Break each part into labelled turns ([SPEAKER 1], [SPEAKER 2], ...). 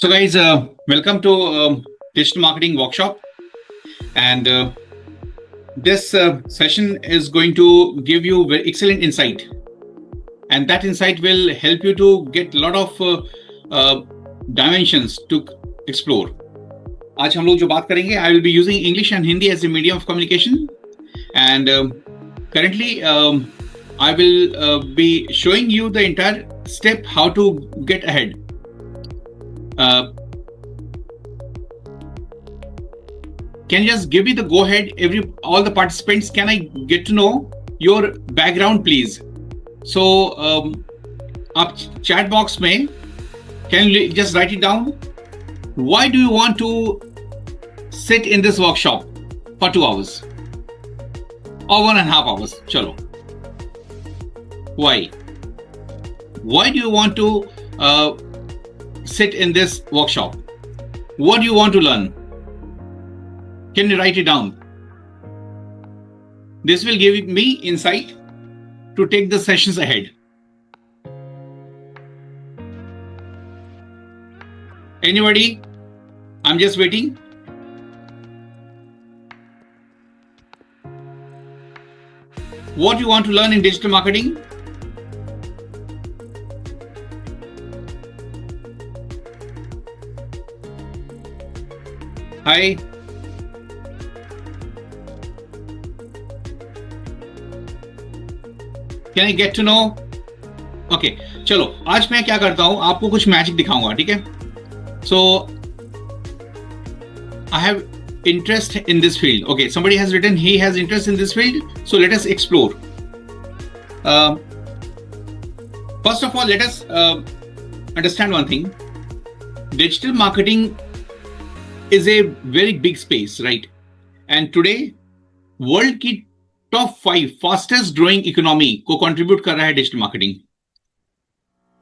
[SPEAKER 1] So, guys, welcome to Digital Marketing Workshop. And this session is going to give you very excellent insight. And that insight will help you to get a lot of dimensions to explore. आज हम लोग जो बात करेंगे, I will be using English and Hindi as a medium of communication. And currently, I will be showing you the entire step how to get ahead. Can you just give me the go ahead, all the participants? Can I get to know your background, please? So, आप chat box में can you just write it down? Why do you want to sit in this workshop for 2 hours or 1.5 hours? Chalo. Why? Why do you want to sit in this workshop? What do you want to learn? Can you write it down? This will give me insight to take the sessions ahead. Anybody? I'm just waiting. What do you want to learn in digital marketing? Hi. Can I get to know? Okay, चलो आज मैं क्या करता हूं, आपको कुछ magic दिखाऊंगा, ठीक है? So I have interest in this field. Okay, somebody has written he has interest in this field. So let us explore. First of all, let us understand one thing. Digital marketing is a very big space, right? And today, world की top 5 fastest growing economy को contribute कर रहा है digital marketing.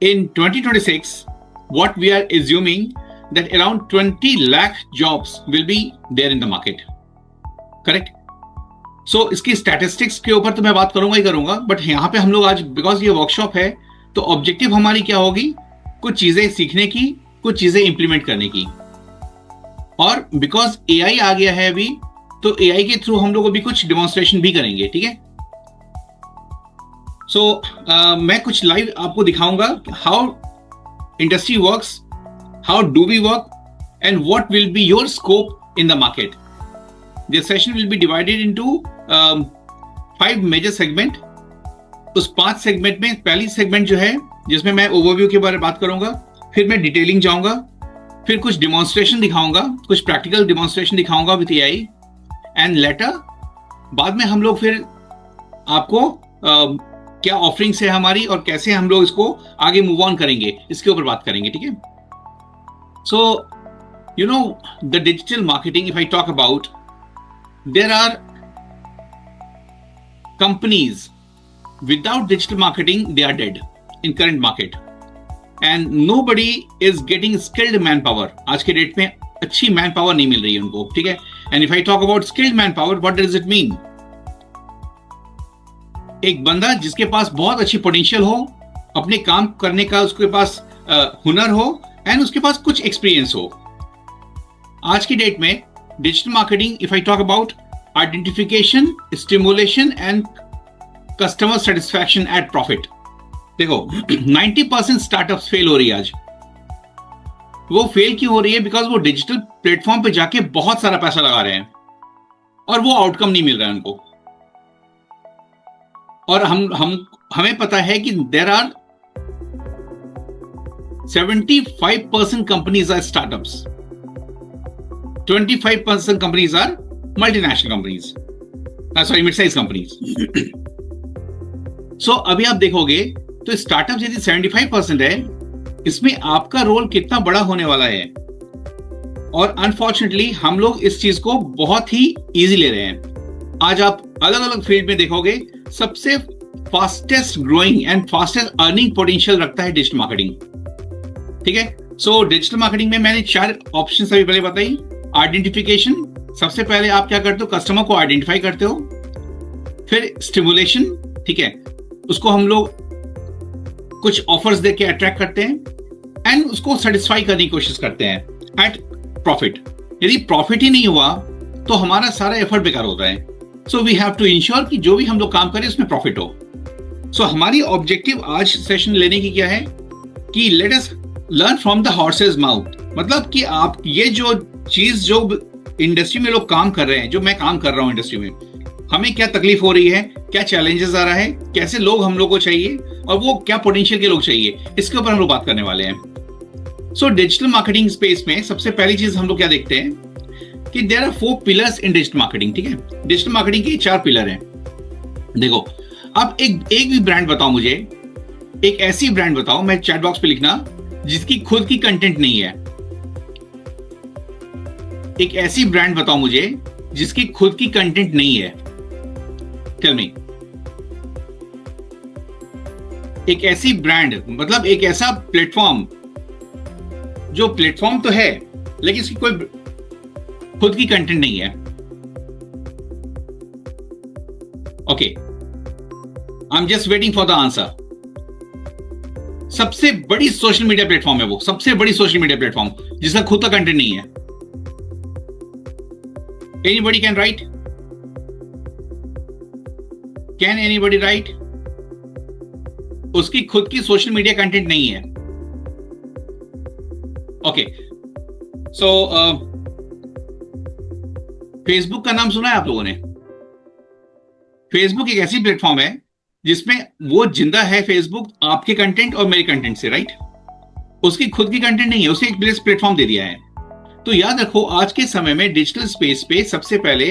[SPEAKER 1] In 2026, what we are assuming that around 20 lakh jobs will be there in the market. Correct? So इसकी statistics के ऊपर तो मैं बात करूंगा ही करूंगा, but यहाँ पे हम लोग आज because ये workshop है, तो objective हमारी क्या होगी? कुछ चीजें सीखने की, कुछ चीजें implement करने की. और बिकॉज AI आ गया है अभी, तो AI के थ्रू हम लोग अभी कुछ डेमोन्स्ट्रेशन भी करेंगे, ठीक है? सो मैं कुछ लाइव आपको दिखाऊंगा how industry works, how do we work and what will be your scope in the market. This session will be divided into 5 major segment. उस 5 सेगमेंट में पहली सेगमेंट जो है जिसमें मैं ओवरव्यू के बारे में बात करूंगा, फिर मैं डिटेलिंग जाऊंगा, फिर कुछ डिमॉन्स्ट्रेशन दिखाऊंगा, कुछ प्रैक्टिकल डिमॉन्स्ट्रेशन दिखाऊंगा विद AI, एंड लेटर बाद में हम लोग फिर आपको क्या ऑफरिंग्स है हमारी और कैसे हम लोग इसको आगे मूव ऑन करेंगे, इसके ऊपर बात करेंगे, ठीक है? So you know the digital marketing, if I talk about, there are companies without digital marketing, they are dead in current market. And nobody is getting skilled manpower. आज के डेट में अच्छी मैन पावर नहीं मिल रही है उनको, ठीक है? And if I talk about skilled man power, what does it mean? एक बंदा जिसके पास बहुत अच्छी पोटेंशियल हो, अपने काम करने का उसके पास हुनर हो एंड उसके पास कुछ एक्सपीरियंस हो. आज की डेट में digital marketing, if I talk about identification, stimulation and customer satisfaction eight profit. देखो 90% स्टार्टअप्स फेल हो रही है आज. वो फेल क्यों हो रही है? बिकॉज वो डिजिटल प्लेटफॉर्म पे जाके बहुत सारा पैसा लगा रहे हैं और वो आउटकम नहीं मिल रहा है उनको. और हमें पता है कि there are 75% companies are startups, 25% companies are multinational companies, sorry mid size companies. So अभी आप देखोगे तो स्टार्टअप यदि 75% है, इसमें आपका रोल कितना बड़ा होने वाला है. और अनफॉर्चुनेटली हम लोग इस चीज को बहुत ही इजी ले रहे हैं. आज आप अलग अलग फील्ड में देखोगे, सबसे fastest growing and fastest earning potential रखता है डिजिटल मार्केटिंग, ठीक है? सो डिजिटल मार्केटिंग में मैंने 4 ऑप्शन अभी पहले बताई. आइडेंटिफिकेशन, सबसे पहले आप क्या करते हो? कस्टमर को आइडेंटिफाई करते हो. फिर स्टिमुलेशन, ठीक है, उसको हम लोग कुछ ऑफर्स देके अट्रैक्ट करते हैं. एंड उसको सेटिस्फाई करने की कोशिश करते हैं एट प्रॉफिट। यदि प्रॉफिट ही नहीं हुआ तो हमारा सारा एफर्ट बेकार होता है। So we have to ensure कि जो भी हम लोग काम करें उसमें प्रॉफिट हो। सो हमारी ऑब्जेक्टिव आज सेशन लेने की क्या है कि let us learn from the horses mouth. मतलब कि आप ये जो चीज जो इंडस्ट्री में लोग काम कर रहे हैं, जो मैं काम कर रहा हूं इंडस्ट्री में, हमें क्या तकलीफ हो रही है, क्या चैलेंजेस आ रहा है, कैसे लोग हम लोग को चाहिए और वो क्या पोटेंशियल के लोग चाहिए, इसके ऊपर हम लोग बात करने वाले हैं। सो डिजिटल मार्केटिंग स्पेस में सबसे पहली चीज हम लोग क्या देखते हैं कि there are 4 pillars in digital marketing. ठीक है, डिजिटल मार्केटिंग के 4 पिलर हैं। देखो, अब एक भी ब्रांड बताओ मुझे, एक ऐसी ब्रांड बताओ, मैं चैट बॉक्स पे लिखना, जिसकी खुद की कंटेंट नहीं है। एक ऐसी ब्रांड बताओ मुझे जिसकी खुद की कंटेंट नहीं है। Tell me. एक ऐसी ब्रांड मतलब एक ऐसा प्लेटफॉर्म, जो प्लेटफॉर्म तो है लेकिन इसकी कोई खुद की कंटेंट नहीं है। Okay, I am just waiting for the answer. सबसे बड़ी सोशल मीडिया प्लेटफॉर्म है वो, सबसे बड़ी सोशल मीडिया प्लेटफॉर्म जिसका खुद का कंटेंट नहीं है। Anybody can write? Can anybody right? उसकी खुद की सोशल मीडिया कंटेंट नहीं है। ओके, सो फेसबुक का नाम सुना है आप लोगों ने? फेसबुक एक ऐसी प्लेटफॉर्म है जिसमें वो जिंदा है, फेसबुक आपके कंटेंट और मेरे कंटेंट से, राइट? उसकी खुद की कंटेंट नहीं है, उसे एक प्लेटफॉर्म दे दिया है। तो याद रखो, आज के समय में डिजिटल स्पेस पे सबसे पहले,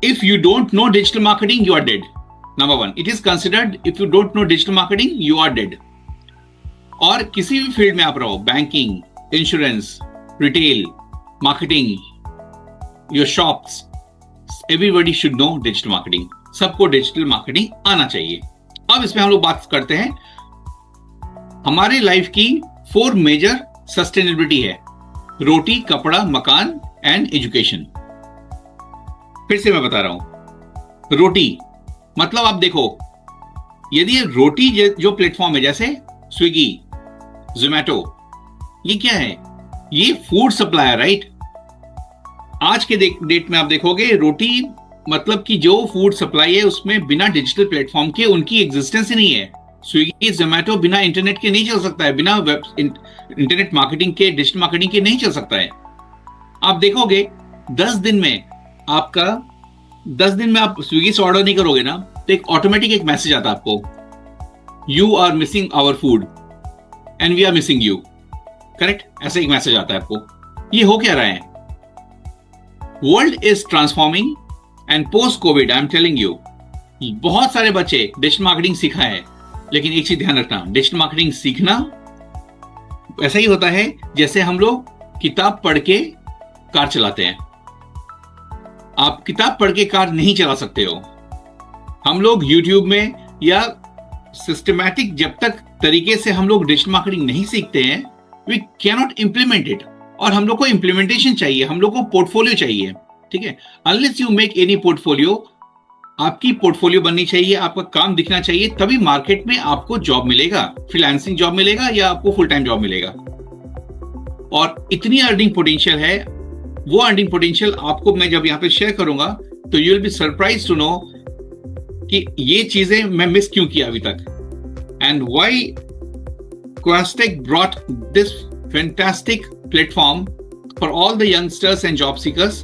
[SPEAKER 1] if you don't know digital marketing you are dead. Number 1, it is considered if you don't know digital marketing you are dead. और किसी भी फील्ड में आप रहो, banking, insurance, retail, marketing, your shops, everybody should know digital marketing. सबको digital marketing आना चाहिए। अब इसमें हम लोग बात करते हैं हमारे लाइफ की 4 मेजर सस्टेनेबिलिटी है: रोटी, कपड़ा, मकान एंड एजुकेशन। फिर से मैं बता रहा हूं, रोटी मतलब आप देखो, यदि ये रोटी जो प्लेटफॉर्म है जैसे स्विगी, जोमैटो, ये क्या है? ये फूड सप्लायर, राइट? आज के डेट में आप देखोगे रोटी मतलब कि जो फूड सप्लाई है उसमें बिना डिजिटल प्लेटफॉर्म के उनकी एग्जिस्टेंस ही नहीं है। स्विगी, जोमैटो बिना इंटरनेट के नहीं चल सकता है, बिना इंटरनेट मार्केटिंग के, डिजिटल मार्केटिंग के नहीं चल सकता है। आप देखोगे 10 दिन में आप स्विगी से ऑर्डर नहीं करोगे ना, तो एक ऑटोमेटिक एक मैसेज आता है आपको, you are missing our food and we are missing you. Correct? ऐसा एक मैसेज आता है आपको। ये हो क्या रहा है? World is transforming and post Covid I am telling you, बहुत सारे बच्चे डिजिटल मार्केटिंग सीखा है, लेकिन एक चीज ध्यान रखना, डिजिटल मार्केटिंग सीखना ऐसा ही होता है जैसे हम लोग किताब पढ़ के कार चलाते हैं। आप किताब पढ़ के कार नहीं चला सकते हो। हम लोग YouTube में या सिस्टमैटिक जब तक तरीके से हम लोग डिजिटल मार्केटिंग नहीं सीखते हैं, we can not implement it. और हम लोग को इम्प्लीमेंटेशन चाहिए, हम लोग को पोर्टफोलियो चाहिए। ठीक है, unless you make any portfolio, आपकी पोर्टफोलियो बननी चाहिए, आपका काम दिखना चाहिए, तभी मार्केट में आपको जॉब मिलेगा, फ्रीलांसिंग जॉब मिलेगा या आपको फुल टाइम जॉब मिलेगा। और इतनी अर्निंग पोटेंशियल है, वो अर्निंग पोटेंशियल आपको मैं जब यहां पे शेयर करूंगा तो you will be surprise to know कि ये चीजें मैं मिस क्यों किया अभी तक, and why Quastech brought this fantastic platform for all the youngsters and job seekers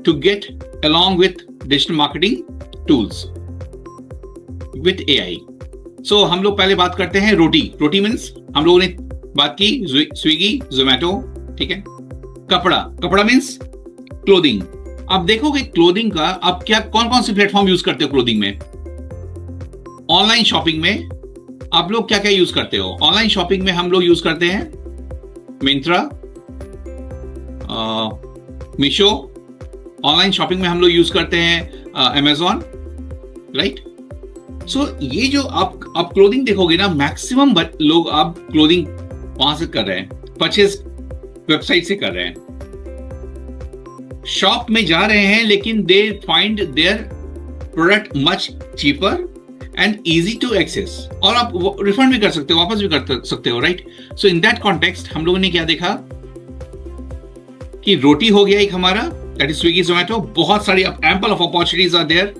[SPEAKER 1] to get along with digital marketing tools with AI. So हम लोग पहले बात करते हैं रोटी मीन्स हम लोगों ने बात की स्विगी, जोमैटो, ठीक है। कपड़ा मीन्स क्लोथिंग। आप देखोगे क्लोथिंग का आप क्या कौन सी प्लेटफॉर्म यूज करते हो क्लोथिंग में? ऑनलाइन शॉपिंग में आप लोग क्या क्या यूज करते हो? ऑनलाइन शॉपिंग में हम लोग यूज करते हैं मिंत्रा, मीशो। ऑनलाइन शॉपिंग में हम लोग यूज करते हैं अमेजॉन, राइट? सो ये जो आप क्लोथिंग देखोगे ना, मैक्सिमम लोग आप क्लोथिंग वहां से कर रहे हैं, परचेज वेबसाइट से कर रहे हैं, शॉप में जा रहे हैं, लेकिन they find their product much cheaper and easy to access, और आप रिफंड भी कर सकते हो, वापस भी कर सकते हो, right? So in that context हम लोगों ने क्या देखा कि रोटी हो गया एक हमारा, दैट इज स्विगी जोमेटो, बहुत सारी ample of opportunities are there,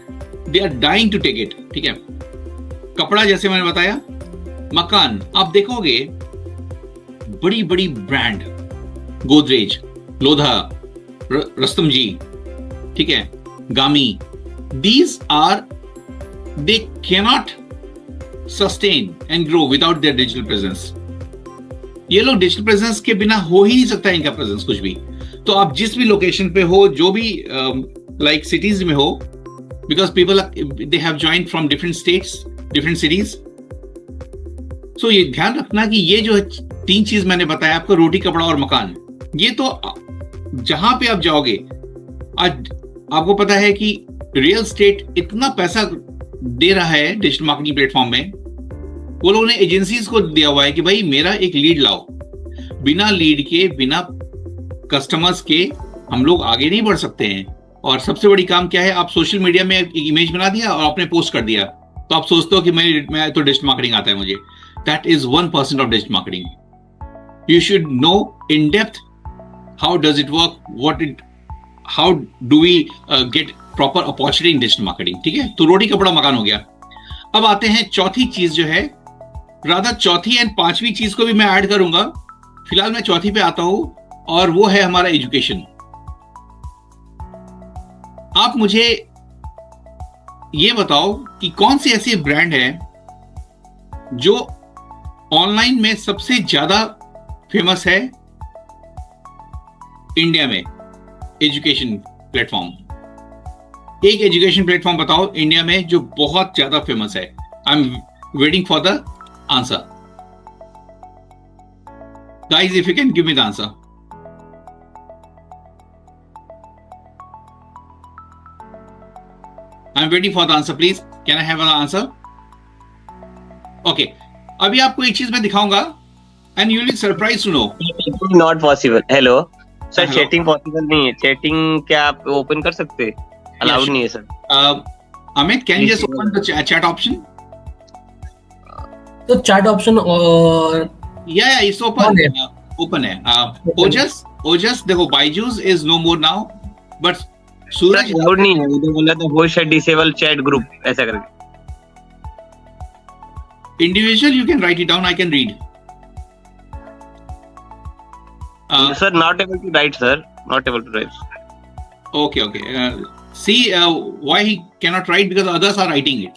[SPEAKER 1] they are dying to take it, ठीक है? कपड़ा जैसे मैंने बताया, मकान आप देखोगे बड़ी बड़ी ब्रांड, गोदरेज, लोधा, रस्तम जी, ठीक है, Gami, these are, they cannot sustain and grow without their digital presence. ये लोग डिजिटल प्रेजेंस के बिना हो ही नहीं सकता इनका प्रेजेंस कुछ भी। तो आप जिस भी लोकेशन पे हो, जो भी लाइक सिटीज में हो, because people they have joined from different states, different cities. So ये ध्यान रखना कि ये जो 3 चीज मैंने बताया आपको, रोटी, कपड़ा और मकान, ये तो जहां पे आप जाओगे, आज आपको पता है कि रियल एस्टेट इतना पैसा दे रहा है डिजिटल मार्केटिंग प्लेटफॉर्म में, वो लोगों ने एजेंसीज को दिया हुआ है कि भाई मेरा एक लीड लाओ। बिना लीड के, बिना कस्टमर्स के हम लोग आगे नहीं बढ़ सकते हैं। और सबसे बड़ी काम क्या है, आप सोशल मीडिया में एक इमेज बना दिया और आपने पोस्ट कर दिया, तो आप सोचते हो कि मैं तो डिजिटल मार्केटिंग आता है मुझे। That is 1% of digital marketing. You should know in depth how does it work, how do we get proper opportunity in digital marketing, ठीक है? तो रोटी, कपड़ा, मकान हो गया। अब आते हैं चौथी चीज जो है, राधा चौथी एंड 5वीं चीज को भी मैं ऐड करूंगा। फिलहाल मैं चौथी पे आता हूं, और वो है हमारा एजुकेशन। आप मुझे ये बताओ कि कौन सी ऐसी ब्रांड है जो ऑनलाइन में सबसे ज्यादा फेमस है इंडिया में, एजुकेशन प्लेटफॉर्म। एक एजुकेशन प्लेटफॉर्म बताओ इंडिया में जो बहुत ज्यादा फेमस है। आई am waiting for the answer guys, if you can give me the answer. I'm waiting for the answer, please. Can I have an answer? Okay. अभी आपको एक चीज मैं दिखाऊंगा and you will be surprised to know.
[SPEAKER 2] Not possible. Hello. Sir
[SPEAKER 1] Hello.
[SPEAKER 2] Chatting possible नहीं है। Chatting क्या आप ओपन कर सकते हैं? Allowed
[SPEAKER 1] sure.
[SPEAKER 2] नहीं है sir.
[SPEAKER 1] Amit, can you just open the chat option?
[SPEAKER 3] तो चैट ऑप्शन और
[SPEAKER 1] Yeah, it's open.
[SPEAKER 3] Okay.
[SPEAKER 1] Open है.
[SPEAKER 3] Open.
[SPEAKER 1] Ojas, देखो, Byju's is no more now, but
[SPEAKER 2] sir
[SPEAKER 1] Suraj,
[SPEAKER 2] allowed नहीं है। वो तो बोला था होस्ट डिसेबल चैट ग्रुप ऐसा करके।
[SPEAKER 1] individual, you can write it down. I can read.
[SPEAKER 2] Sir not able to write sir, not able to write.
[SPEAKER 1] Okay. See why he cannot write, because others are writing it.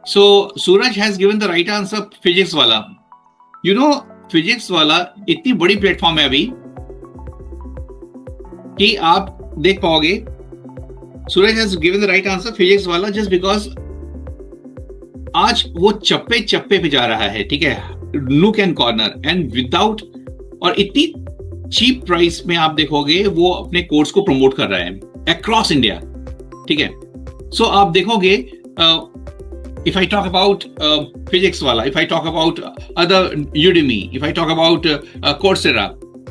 [SPEAKER 1] So Suraj has given the right answer, physics वाला। You know, physics वाला इतनी बड़ी platform है अभी कि आप देख पाओगे। Suraj has given the right answer, physics वाला, जस्ट बिकॉज आज वो चप्पे चप्पे पे जा रहा है, ठीक है, nook and corner, and without, और इतनी चीप प्राइस में आप देखोगे वो अपने कोर्स को प्रमोट कर रहा है अक्रॉस इंडिया, ठीक है? सो आप देखोगे, if I talk about physics वाला, if I talk about other Udemy, if I talk about Coursera,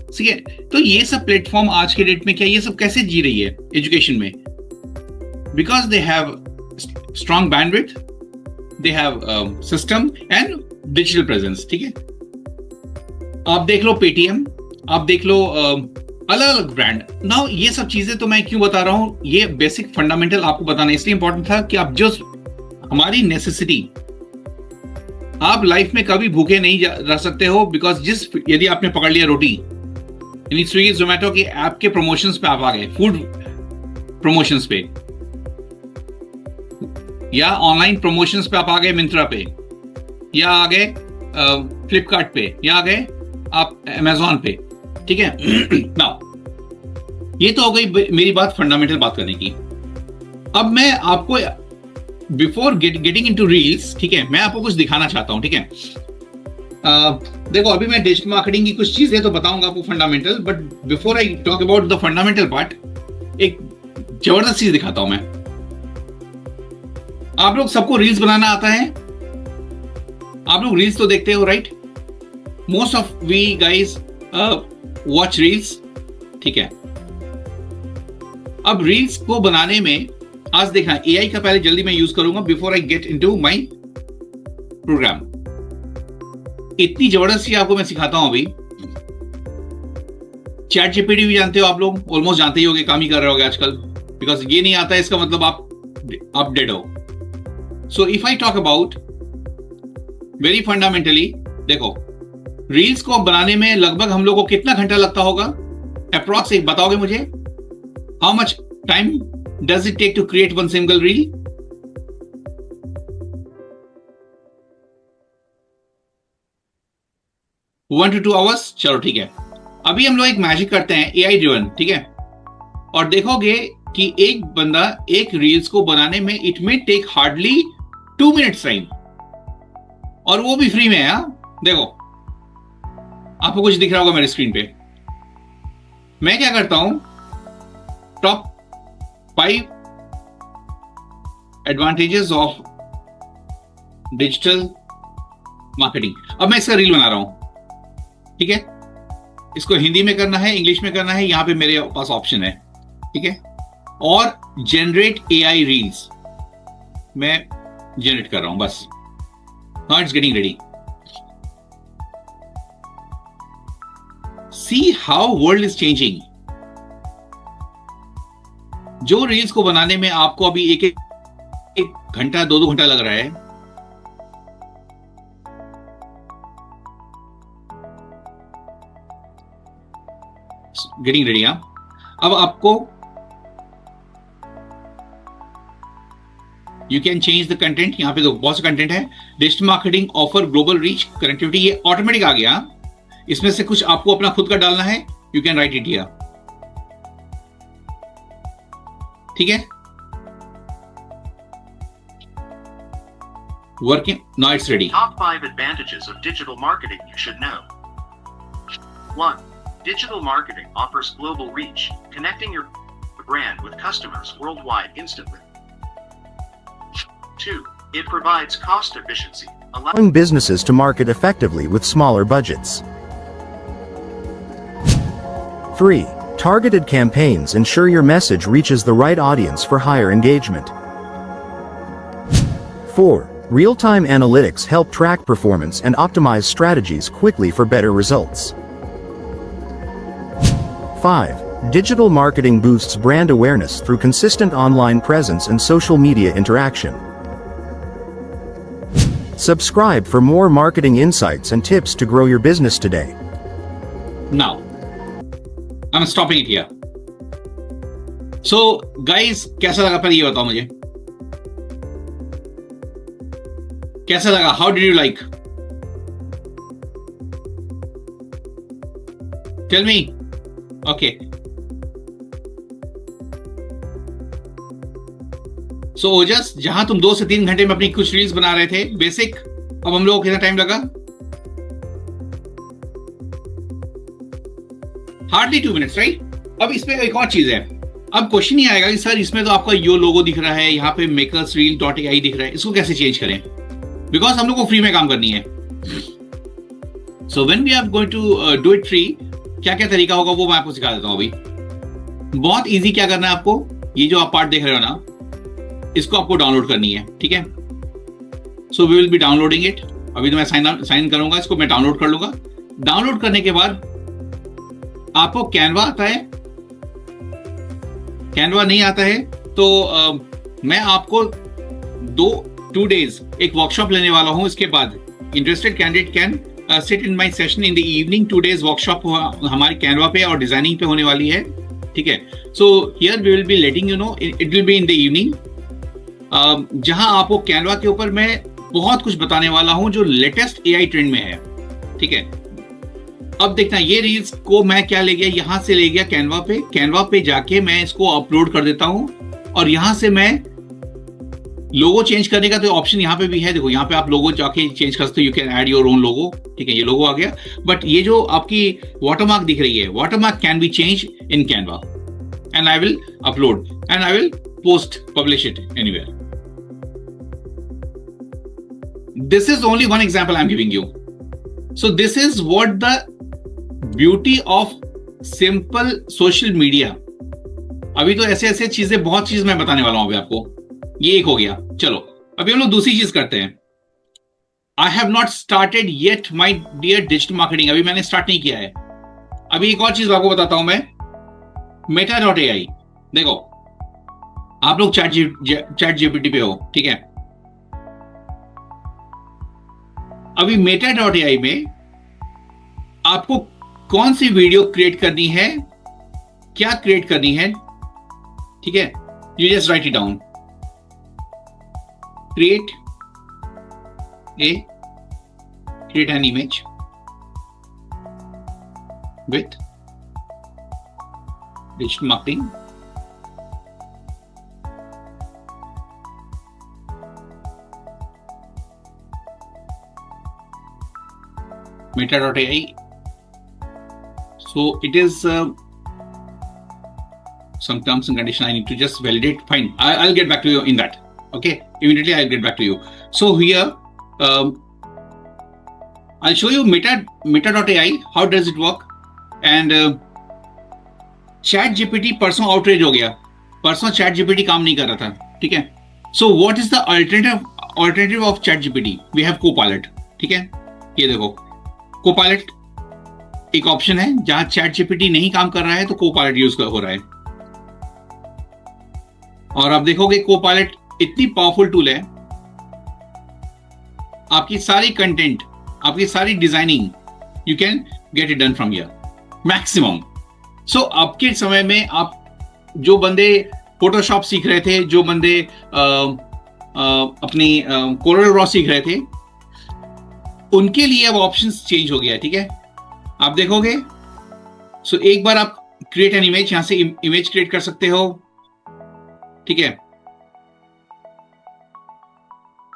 [SPEAKER 1] ठीक है? तो ये सब प्लेटफॉर्म आज के डेट में क्या, ये सब कैसे जी रही है एजुकेशन में? Because they have strong bandwidth, they have system and digital presence, ठीक है? आप देख लो पेटीएम, आप देख लो अलग अलग ब्रांड। नाउ ये सब चीजें तो मैं क्यों बता रहा हूं, ये बेसिक फंडामेंटल आपको बताना इसलिए इंपॉर्टेंट था कि आप जो हमारी नेसेसिटी, आप लाइफ में कभी भूखे नहीं रह सकते हो, बिकॉज यदि आपने पकड़ लिया रोटी, यानी स्विगी जोमेटो के ऐप के प्रमोशंस पे आप आ गए, फूड प्रमोशंस पे, या ऑनलाइन प्रमोशंस पे आप आ गए मिंत्रा पे, या आ गए फ्लिपकार्ट पे, या आ गए आप अमेजोन पे, ठीक है? नाउ ये तो हो गई मेरी बात, फंडामेंटल बात करने की। अब मैं आपको बिफोर गेटिंग इनटू रील्स, ठीक है, मैं आपको कुछ दिखाना चाहता हूं, ठीक है? देखो, अभी मैं डिजिटल मार्केटिंग की कुछ चीजें तो बताऊंगा आपको fundamental, but before I talk about the fundamental part, एक जबरदस्त चीज दिखाता हूं मैं। आप लोग सबको रील्स बनाना आता है, आप लोग रील्स तो देखते हो, right? Most of we guys watch reels, ठीक है? अब रील्स को बनाने में आज देखना AI का पहले जल्दी मैं यूज करूंगा before I get into my program. इतनी जबरदस्त चीज आपको मैं सिखाता हूं अभी। चैट जीपीटी भी जानते हो आप लोग, ऑलमोस्ट जानते ही होगे, काम ही कर रहे होगे आजकल। बिकॉज ये नहीं आता है इसका मतलब आप डेड हो। So if I talk about very fundamentally, देखो रील्स को बनाने में लगभग हम लोग को कितना घंटा लगता होगा अप्रॉक्स, एक बताओगे मुझे? How much time does it take to create one single reel? One to 2 hours. चलो ठीक है, अभी हम लोग एक मैजिक करते हैं AI ड्रिवन, ठीक है? और देखोगे कि एक बंदा एक रील्स को बनाने में it may take hardly 2 minutes time, और वो भी फ्री में है। देखो आपको कुछ दिख रहा होगा मेरे स्क्रीन पे। मैं क्या करता हूं, top 5 advantages of digital marketing. अब मैं इसका रील बना रहा हूं, ठीक है? इसको हिंदी में करना है, इंग्लिश में करना है, यहां पे मेरे पास ऑप्शन है, ठीक है? और जनरेट AI रील्स मैं जनरेट कर रहा हूं बस। Now it's getting ready. See how world is changing. जो रील्स को बनाने में आपको अभी एक घंटा 2 घंटा लग रहा है, गेटिंग रेडी। अब आपको you can change the content. यहां पे तो बहुत से कंटेंट है। Digital marketing offer global reach connectivity, ये ऑटोमेटिक आ गया। इसमें से कुछ आपको अपना खुद का डालना है, you can write it here, ठीक है? Working, now it's ready.
[SPEAKER 4] Top 5 advantages of digital marketing you should know. 1. Digital marketing offers global reach, connecting your brand with customers worldwide instantly. 2. It provides cost efficiency,
[SPEAKER 5] allowing businesses to market effectively with smaller budgets. 3. Targeted campaigns ensure your message reaches the right audience for higher engagement. 4. Real-time analytics help track performance and optimize strategies quickly for better results. 5. Digital marketing boosts brand awareness through consistent online presence and social media interaction. Subscribe for more marketing insights and tips to grow your business today.
[SPEAKER 1] Now, I'm stopping it here. So, guys, कैसा लगा पहले ये बताओ मुझे, कैसा लगा? How did you like? Tell me. Okay. So, ओजस, जहां तुम 2 से 3 घंटे में अपनी कुछ रील्स बना रहे थे बेसिक, अब हम लोगों को कितना टाइम लगा? Hardly 2 minutes, right? अब इसमें एक और चीज है। अब क्वेश्चन ही आएगा कि सर इसमें तो आपका यो लोगो दिख रहा है, यहाँ पे makersreel.ai दिख रहा है, इसको कैसे चेंज करें? बिकॉज हम लोग को फ्री में काम करनी है। So when we are going to do it free, क्या क्या तरीका होगा वो मैं आपको सिखा देता हूं अभी। बहुत इजी, क्या करना है आपको, ये जो आप पार्ट देख रहे हो ना, इसको आपको डाउनलोड करनी है, ठीक है? So we will be downloading it. अभी तो मैं साइन करूंगा, इसको मैं डाउनलोड कर लूंगा। डाउनलोड करने के बाद आपको कैनवा आता है, कैनवा नहीं आता है तो मैं आपको 2 डेज एक वर्कशॉप लेने वाला हूं। इसके बाद interested candidate can sit in my session in the evening. 2 days workshop हमारी कैनवा पे और डिजाइनिंग पे होने वाली है, ठीक है? So here we will be letting you know, it will be in the evening, जहां आपको कैनवा के ऊपर मैं बहुत कुछ बताने वाला हूं जो लेटेस्ट AI ट्रेंड में है, ठीक है? अब देखना, ये रील्स को मैं क्या ले गया, यहां से ले गया कैनवा पे जाके मैं इसको अपलोड कर देता हूं, और यहां से मैं लोगो चेंज करने का तो ऑप्शन यहाँ पे भी है। देखो यहाँ पे आप लोगो जाके चेंज कर सकते हो, you can add your own logo, ठीक है? ये लोगो आ गया, बट ये जो आपकी वाटरमार्क दिख रही है, watermark can be change in Canva, and I will upload and I will post, publish it anywhere. This is only one example I'm giving you. So this is what the beauty of simple social media. अभी तो ऐसे ऐसे चीजें, बहुत चीज मैं बताने वाला हूं अभी आपको। ये एक हो गया। चलो अभी हम लोग दूसरी चीज करते हैं। I have not started yet my dear digital marketing, अभी मैंने स्टार्ट नहीं किया है। अभी एक और चीज आपको बताता हूं मैं, Meta.ai। देखो आप लोग चैट जीपीटी पे हो, ठीक है। अभी Meta.ai में आपको कौन सी वीडियो क्रिएट करनी है, क्या क्रिएट करनी है, ठीक है। You just right it down, create an image with digital marketing, Meta.ai. So it is some terms and conditions I need to just validate. Fine, I'll get back to you in that. Okay, immediately I'll get back to you. So here I'll show you Meta.ai, how does it work, and ChatGPT परसों outrage हो गया, परसों ChatGPT काम नहीं कर रहा था, ठीक है। So what is the alternative of ChatGPT? We have Copilot, ठीक है। ये देखो Copilot एक ऑप्शन है, जहां ChatGPT नहीं काम कर रहा है तो Copilot यूज हो रहा है। और आप देखोगे Copilot इतनी पावरफुल टूल है, आपकी सारी कंटेंट, आपकी सारी designing you can get it done from here maximum. So आपके समय में आप जो बंदे फोटोशॉप सीख रहे थे, जो बंदे अपनी कोरल ड्रॉ सीख रहे थे, उनके लिए अब ऑप्शंस चेंज हो गया है, ठीक है। आप देखोगे सो एक बार आप क्रिएट एन इमेज, यहां से इमेज क्रिएट कर सकते हो, ठीक है।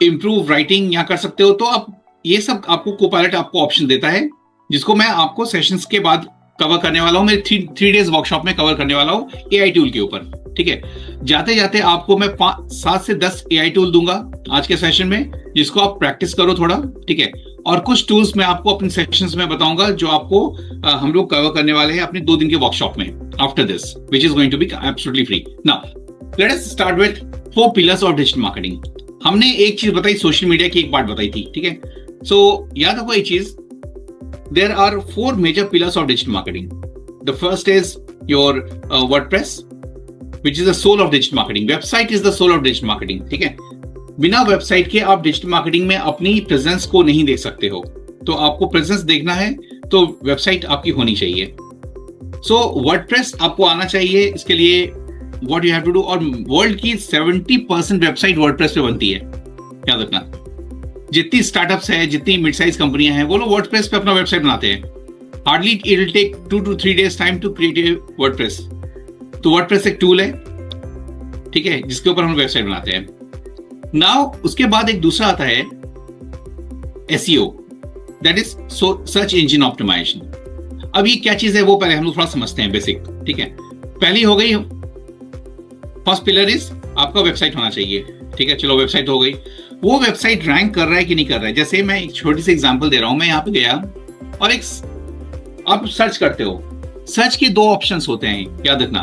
[SPEAKER 1] इंप्रूव राइटिंग यहां कर सकते हो। तो आप ये सब आपको Copilot आपको ऑप्शन देता है, जिसको मैं आपको सेशंस के बाद कवर करने वाला हूं, मेरे 3 डेज वर्कशॉप में कवर करने वाला हूं एआई टूल के ऊपर, ठीक है। जाते जाते आपको मैं 7 से 10 एआई टूल दूंगा आज के सेशन में, जिसको आप प्रैक्टिस करो थोड़ा, ठीक है। और कुछ टूल्स मैं आपको अपने सेशंस में बताऊंगा, जो आपको हम लोग कवर करने वाले हैं अपने 2 दिन के वर्कशॉप में after this, which is going to be absolutely free. Now let us start with 4 pillars of digital marketing. हमने एक चीज बताई, सोशल मीडिया की एक बात बताई थी, ठीक है। सो याद रखो एक चीज, there are 4 major pillars of digital marketing. The first is your WordPress, which is the soul of digital marketing. Website is the soul of digital marketing, ठीक है। बिना वेबसाइट के आप डिजिटल मार्केटिंग में अपनी प्रेजेंस को नहीं देख सकते हो। तो आपको प्रेजेंस देखना है तो वेबसाइट आपकी होनी चाहिए। सो वर्डप्रेस आपको आना चाहिए। इसके लिए what you have to do, और वर्ल्ड की 70% वेबसाइट वर्डप्रेस पे बनती है, याद रखना। जितनी स्टार्टअप्स है, जितनी मिड साइज कंपनियां हैं, वो लोग वर्डप्रेस पे अपना वेबसाइट बनाते हैं। Hardly it will take 2 to 3 days time to create a WordPress. तो वर्डप्रेस एक टूल है, ठीक है, जिसके ऊपर हम वेबसाइट बनाते हैं। नाउ उसके बाद एक दूसरा आता है SEO, that is search engine optimisation. अब ये क्या चीज है वो पहले हम लोग थोड़ा समझते हैं, बेसिक, ठीक है। पहली हो गई, फर्स्ट पिलर इज आपका वेबसाइट होना चाहिए, ठीक है। चलो वेबसाइट हो गई। वो वेबसाइट रैंक कर रहा है कि नहीं कर रहा है। जैसे मैं एक छोटी सी एग्जांपल दे रहा हूं, मैं यहाँ पे गया और आप सर्च करते हो। सर्च के 2 ऑप्शंस होते हैं, याद रखना।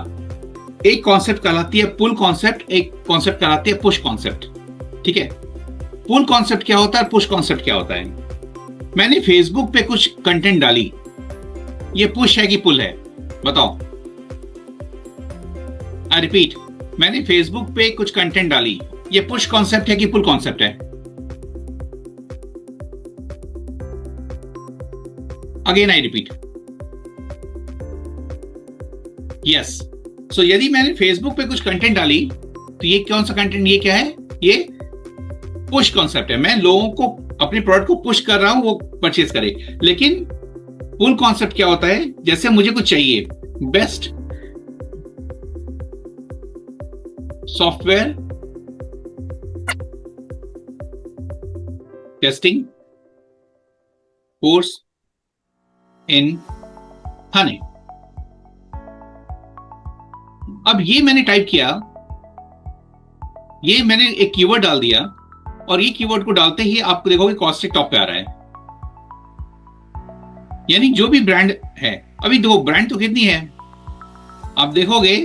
[SPEAKER 1] एक कॉन्सेप्ट कहलाती है पुल कॉन्सेप्ट, एक कॉन्सेप्ट कहलाती है पुश कॉन्सेप्ट, ठीक है। पुल कॉन्सेप्ट क्या होता है, पुश कॉन्सेप्ट क्या होता है? मैंने फेसबुक पे कुछ कंटेंट डाली, ये पुश है कि पुल है, बताओ। आई रिपीट, मैंने फेसबुक पे कुछ कंटेंट डाली, ये पुश कॉन्सेप्ट है कि पुल कॉन्सेप्ट है? Again I repeat, yes. So यदि मैंने फेसबुक पे कुछ कंटेंट डाली, तो ये कौन सा कंटेंट, ये क्या है? ये पुश कॉन्सेप्ट है। मैं लोगों को अपने प्रोडक्ट को पुश कर रहा हूं वो परचेज करे। लेकिन पुल कॉन्सेप्ट क्या होता है? जैसे मुझे कुछ चाहिए, best software testing course in Thane. अब ये मैंने टाइप किया, ये मैंने एक कीवर्ड डाल दिया, और ये कीवर्ड को डालते ही आपको देखोगे कॉस्टिक टॉप पे आ रहा है। यानी जो भी ब्रांड है, अभी दो ब्रांड तो कितनी है आप देखोगे,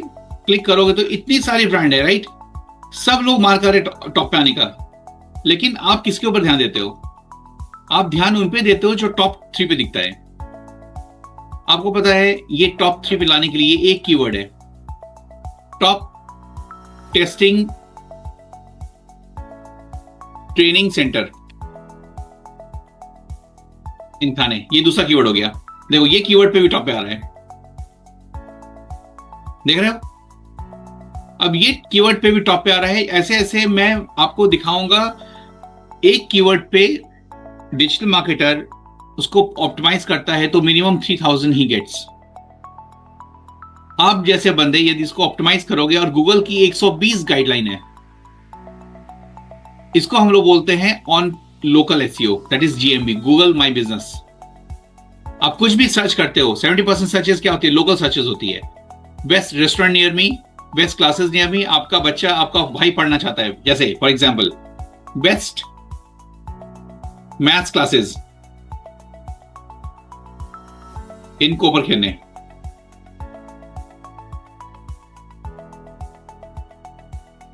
[SPEAKER 1] क्लिक करोगे तो इतनी सारी ब्रांड है, राइट? सब लोग मार कर रहे टॉप पे आने का, लेकिन आप किसके ऊपर ध्यान देते हो? आप ध्यान उन पे देते हो जो टॉप 3 पे दिखता है। आपको पता है ये टॉप 3 पे लाने के लिए एक कीवर्ड है, टॉप टेस्टिंग ट्रेनिंग सेंटर इन थाने। ये दूसरा कीवर्ड हो गया। देखो ये कीवर्ड पे भी टॉप पे आ रहा है, देख रहे हो? अब ये कीवर्ड पे भी टॉप पे आ रहा है। ऐसे ऐसे मैं आपको दिखाऊंगा। एक कीवर्ड पे डिजिटल मार्केटर उसको ऑप्टिमाइज करता है तो मिनिमम 3000 ही गेट्स। आप जैसे बंदे यदि इसको ऑप्टिमाइज करोगे, और गूगल की 120 गाइडलाइन है, इसको हम लोग बोलते हैं on local SEO, that is GMB, Google my business. आप कुछ भी सर्च करते हो, 70% सर्चेस क्या होती है? लोकल सर्चेस होती है। Best restaurant near me, best classes near me. आपका बच्चा, आपका भाई पढ़ना चाहता है, जैसे for example best maths classes in Koparkhairane,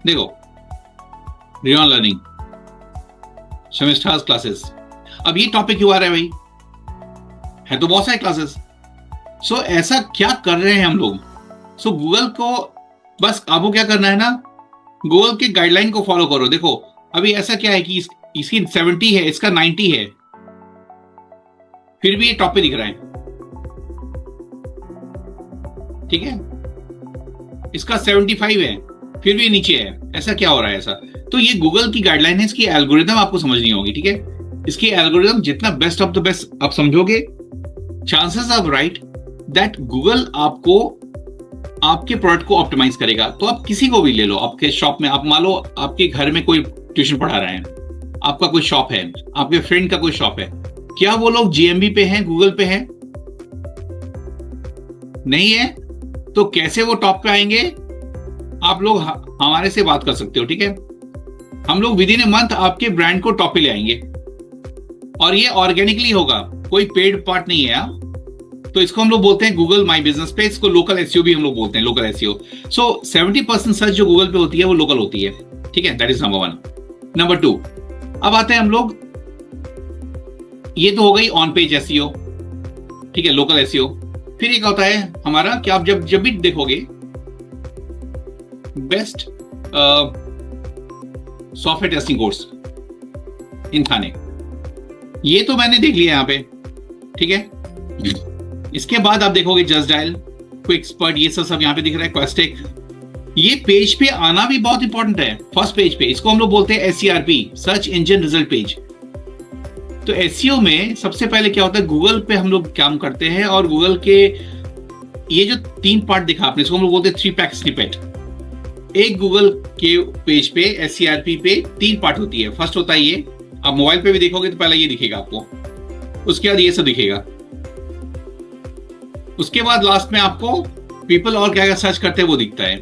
[SPEAKER 1] देखो रियॉन लर्निंग, सेमेस्टर्स क्लासेस। अब ये टॉपिक क्यों आ रहा है भाई? है तो बहुत सारे क्लासेस। सो ऐसा क्या कर रहे हैं हम लोग? सो गूगल को बस काबू क्या करना है ना, गूगल के गाइडलाइन को फॉलो करो। देखो अभी ऐसा क्या है कि इसकी 70 है, इसका 90 है, फिर भी ये टॉप पे दिख रहा है, ठीक है? इसका 75 है, फिर भी नीचे है। ऐसा क्या हो रहा है ऐसा? तो ये गूगल की गाइडलाइन है, इसकी एल्गोरिथम आपको समझनी होगी, ठीक है? इसकी एल्गोरिथम जितना बेस्ट ऑफ द बेस्ट आप समझोगे, chances of right that Google आपको आपके प्रोडक्ट को ऑप्टिमाइज करेगा। तो आप किसी को भी ले लो, आपके शॉप में, आप मान लो आपके घर में कोई ट्यूशन पढ़ा रहा है, आपका कोई शॉप है, आपके फ्रेंड का कोई शॉप है, क्या वो लोग जीएमबी पे हैं, गूगल पे हैं? नहीं है। तो कैसे वो टॉप पे आएंगे? आप लोग हमारे से बात कर सकते हो, ठीक है? हम लोग विद इन ए मंथ आपके ब्रांड को टॉप पे ले आएंगे, और ये ऑर्गेनिकली होगा, कोई पेड पार्ट नहीं है। तो इसको हम लोग बोलते हैं गूगल माई बिजनेस पे। इसको लोकल एसईओ भी हम लोग बोलते हैं, लोकल एसईओ। सो 70% सर्च जो गूगल पे होती है वो लोकल होती है, ठीक है? That is number 1। नंबर 2, अब आते हैं हम लोग, ये तो हो गई ऑन पेज एसईओ, ठीक है, लोकल एसईओ। फिर एक होता है हमारा कि आप जब भी देखोगे best software testing course in Thane, ये तो मैंने देख लिया यहां पे, ठीक है? इसके बाद आप देखोगे जस्ट डायल, क्विकस्पर्ट, ये सब यहां पे दिख रहा है, क्वेस्टेक। ये पेज पे आना भी बहुत इंपॉर्टेंट है, फर्स्ट पेज पे। इसको हम लोग बोलते हैं SERP, search engine result page. तो एसईओ में सबसे पहले क्या होता है, गूगल पे हम लोग काम करते हैं, और गूगल के ये जो 3 पार्ट दिखा आपने, इसको हम लोग बोलते हैं 3 पैक स्निपेट। एक गूगल के पेज पे SERP पे 3 पार्ट होती है। फर्स्ट होता है ये, आप मोबाइल पे भी देखोगे तो पहले ये दिखेगा आपको, उसके बाद ये सब दिखेगा, उसके बाद लास्ट में आपको पीपल और क्या क्या सर्च करते हैं वो दिखता है,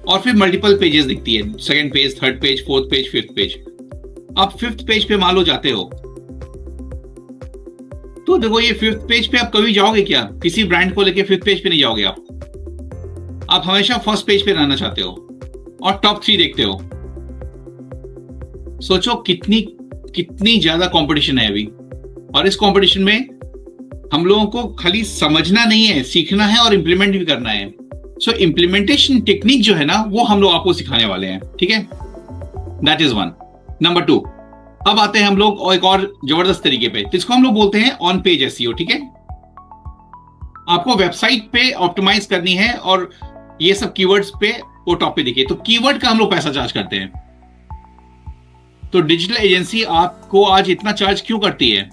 [SPEAKER 1] और फिर मल्टीपल पेजेस दिखती है, 2nd page, 3rd page, 4th page, 5th page. आप 5th पेज पे मान लो जाते हो, तो देखो ये 5th पेज पे आप कभी जाओगे क्या? किसी ब्रांड को लेके 5th पेज पे नहीं जाओगे आप हमेशा फर्स्ट पेज पे रहना चाहते हो और टॉप 3 देखते हो। सोचो कितनी ज्यादा कंपटीशन है अभी, और इस कंपटीशन में हम लोगों को खाली समझना नहीं है, सीखना है और इंप्लीमेंट भी करना है। सो इंप्लीमेंटेशन टेक्निक जो है ना, वो हम लोग आपको सिखाने वाले हैं, ठीक है? That is 1। नंबर 2, अब आते हैं हम लोग एक और जबरदस्त तरीके पे, इसको हम लोग बोलते हैं ऑन पेज एसईओ, ठीक है? आपको वेबसाइट पे ऑप्टिमाइज करनी है और ये सब कीवर्ड्स पे वो टॉप पे दिखे, तो कीवर्ड का हम लोग पैसा चार्ज करते हैं। तो डिजिटल एजेंसी आपको आज इतना चार्ज क्यों करती है?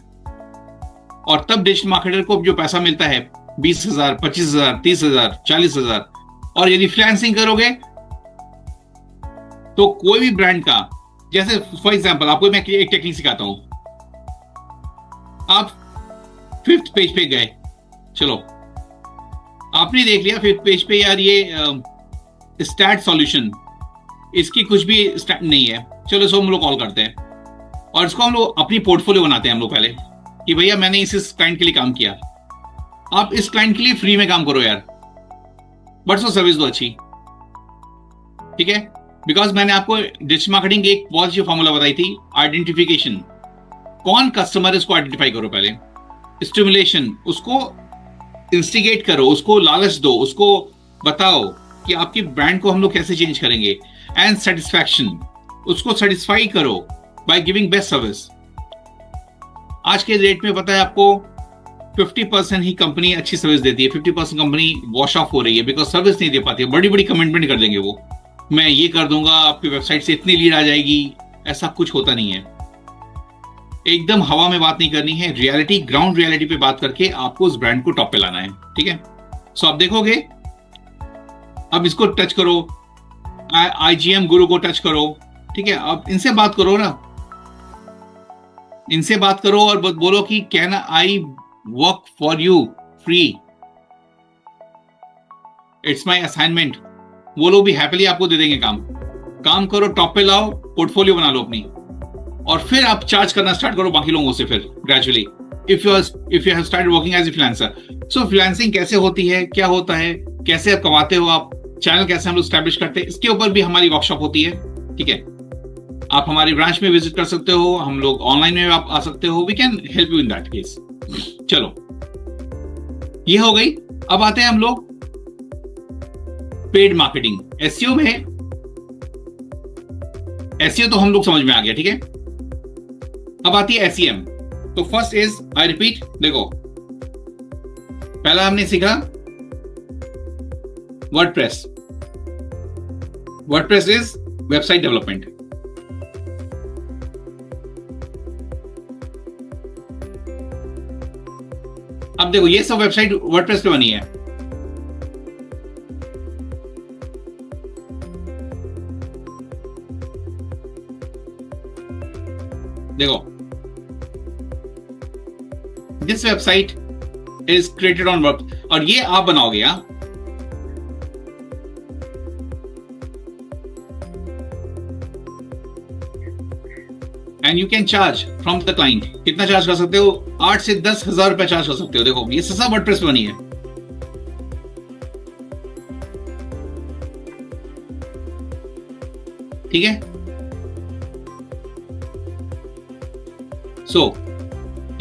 [SPEAKER 1] और तब डिजिटल मार्केटर को जो पैसा मिलता है 20,000, 25,000, 30,000, 40,000, और यदि फ्रीलांसिंग करोगे तो कोई भी ब्रांड का, जैसे फॉर एग्जांपल आपको मैं एक टेक्निक सिखाता हूं। आप 5th पेज पे गए, चलो आपने देख लिया 5th पेज पे, यार ये स्टैट सॉल्यूशन, इसकी कुछ भी स्टैट नहीं है, चलो इसको हम लोग कॉल करते हैं, और इसको हम लोग अपनी पोर्टफोलियो बनाते हैं हम लोग पहले कि भैया मैंने इस क्लाइंट के लिए काम किया, आप इस क्लाइंट के लिए फ्री में काम करो यार, बट सो सर्विस दो अच्छी, ठीक है, बिकॉज मैंने आपको डिजिटल मार्केटिंग की एक बहुत अच्छी फॉर्मूला बताई थी, आइडेंटिफिकेशन। कौन कस्टमर है उसको आइडेंटिफाई करो पहले, स्टिमुलेशन, उसको इंस्टिगेट करो, उसको लालच दो, उसको बताओ कि आपकी ब्रांड को हम लोग कैसे चेंज करेंगे, एंड सेटिस्फैक्शन, उसको सेटिस्फाई करो बाय गिविंग बेस्ट सर्विस। आज के रेट में पता है आपको 50% ही कंपनी अच्छी सर्विस देती है, 50% कंपनी वॉश ऑफ हो रही है बिकॉज सर्विस नहीं दे पाती है। बड़ी बड़ी कमिटमेंट कर देंगे वो, मैं ये कर दूंगा, आपकी वेबसाइट से इतनी लीड आ जाएगी, ऐसा कुछ होता नहीं है। एकदम हवा में बात नहीं करनी है, रियलिटी, ग्राउंड रियलिटी पे बात करके आपको उस ब्रांड को टॉप पे लाना है, ठीक है। सो आप देखोगे, अब इसको टच करो, IGM गुरु को टच करो, ठीक है। अब इनसे बात करो ना, इनसे बात करो और बोलो कि can I work for you free, it's my assignment. वो लोग भी हैप्पीली आपको दे देंगे काम करो, टॉप पे लाओ, पोर्टफोलियो बना लो अपनी, और फिर आप चार्ज करना स्टार्ट करो बाकी लोगों से, फिर gradually if you have started working as a freelancer. सो फ्रीलांसिंग कैसे होती है, क्या होता है, कैसे आप कमाते हो, आप चैनल कैसे हम लोग स्टैब्लिश करते हैं, इसके ऊपर भी हमारी वर्कशॉप होती है, ठीक है। आप हमारी ब्रांच में विजिट कर सकते हो, हम लोग ऑनलाइन में आप आ सकते हो, we can help you in that case. चलो, ये हो गई। अब आते हैं हम लोग पेड मार्केटिंग, एसईओ में। एसईओ तो हम लोग समझ में आ गया, ठीक है। अब आती है एसईएम। तो फर्स्ट इज, आई रिपीट, देखो पहला हमने सीखा WordPress. WordPress is website development. अब देखो, ये सब वेबसाइट वर्डप्रेस पे बनी है। देखो, this website is created on work, और ये आप बनाओगे। यहां and you can charge from the client. कितना चार्ज कर सकते हो? 8 से 10,000 रुपए चार्ज कर सकते हो। देखो, ये सब वर्डप्रेस पे बनी है। ठीक है, सो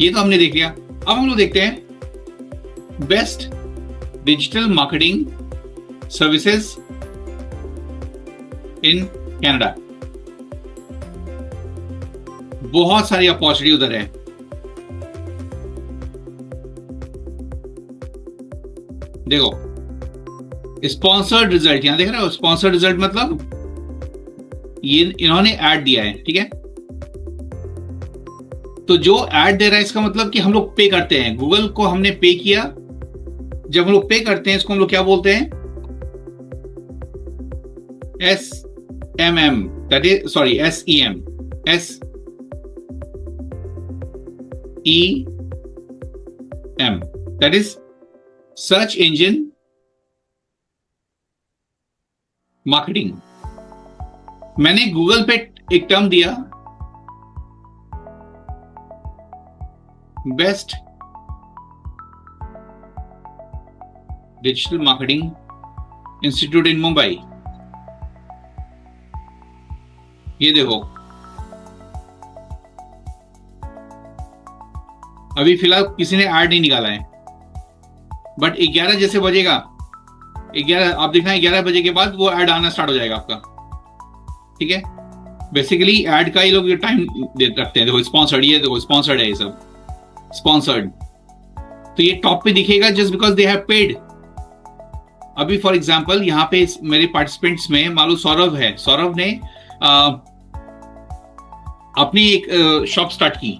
[SPEAKER 1] ये तो हमने देख लिया। अब हम लोग देखते हैं best digital marketing services in Canada. बहुत सारी अपॉर्चुनिटी उधर है। देखो, स्पॉन्सर्ड रिजल्ट, यहां देख रहे हो, स्पॉन्सर्ड रिजल्ट मतलब ये इन्होंने ऐड दिया है, ठीक है। तो जो ऐड दे रहा है, इसका मतलब कि हम लोग पे करते हैं, गूगल को हमने पे किया। जब हम लोग पे करते हैं, इसको हम लोग क्या बोलते हैं? SMM, that is, sorry, SEM, SEM, that is search engine marketing. मैंने गूगल पे एक टर्म दिया, बेस्ट डिजिटल मार्केटिंग इंस्टीट्यूट इन मुंबई। ये देखो, अभी फिलहाल किसी ने ऐड नहीं निकाला है, बट 11 जैसे बजेगा, 11 आप देखना, 11 बजे के बाद वो ऐड आना स्टार्ट हो जाएगा आपका, ठीक है। बेसिकली ऐड का ये लोग टाइम रखते हैं। देखो, स्पॉन्सर्ड, ये देखो स्पॉन्सर्ड है, ये सब स्पॉन्सर्ड। तो ये टॉप पे दिखेगा just because they have paid. अभी फॉर एग्जांपल यहाँ पे मेरे पार्टिसिपेंट्स में मान लो सौरभ है। सौरभ ने अपनी एक शॉप स्टार्ट की।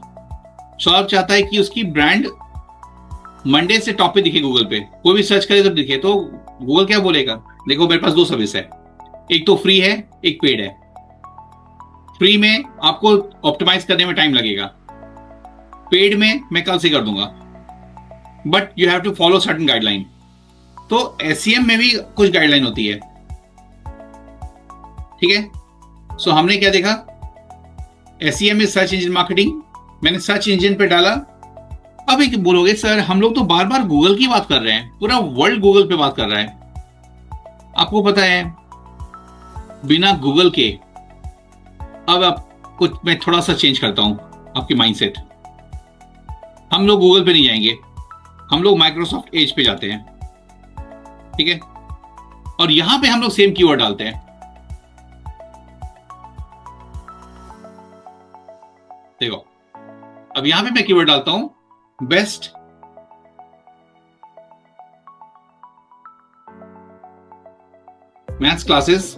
[SPEAKER 1] सौरभ चाहता है कि उसकी ब्रांड मंडे से टॉप पे दिखे गूगल पे, कोई भी सर्च करे तो दिखे। तो गूगल क्या बोलेगा? देखो, मेरे पास 2 सर्विस है, एक तो फ्री है, एक पेड है। फ्री में आपको ऑप्टिमाइज करने में टाइम लगेगा, पेड में मैं कल से कर दूंगा, but you have to follow certain guideline. तो एसईएम में भी कुछ गाइडलाइन होती है, ठीक है। सो हमने क्या देखा? SEM is search engine marketing. मैंने सर्च इंजन पे डाला। अब एक बोलोगे, सर हम लोग तो बार बार गूगल की बात कर रहे हैं, पूरा वर्ल्ड गूगल पे बात कर रहा है। आपको पता है बिना गूगल के, अब आप कुछ मैं थोड़ा सा चेंज करता हूं आपकी माइंडसेट। हम लोग गूगल पे नहीं जाएंगे, हम लोग माइक्रोसॉफ्ट एज पे जाते हैं, ठीक है, और यहां पे हम लोग सेम कीवर्ड डालते हैं। देखो, अब यहां पे मैं कीवर्ड डालता हूं बेस्ट मैथ्स क्लासेस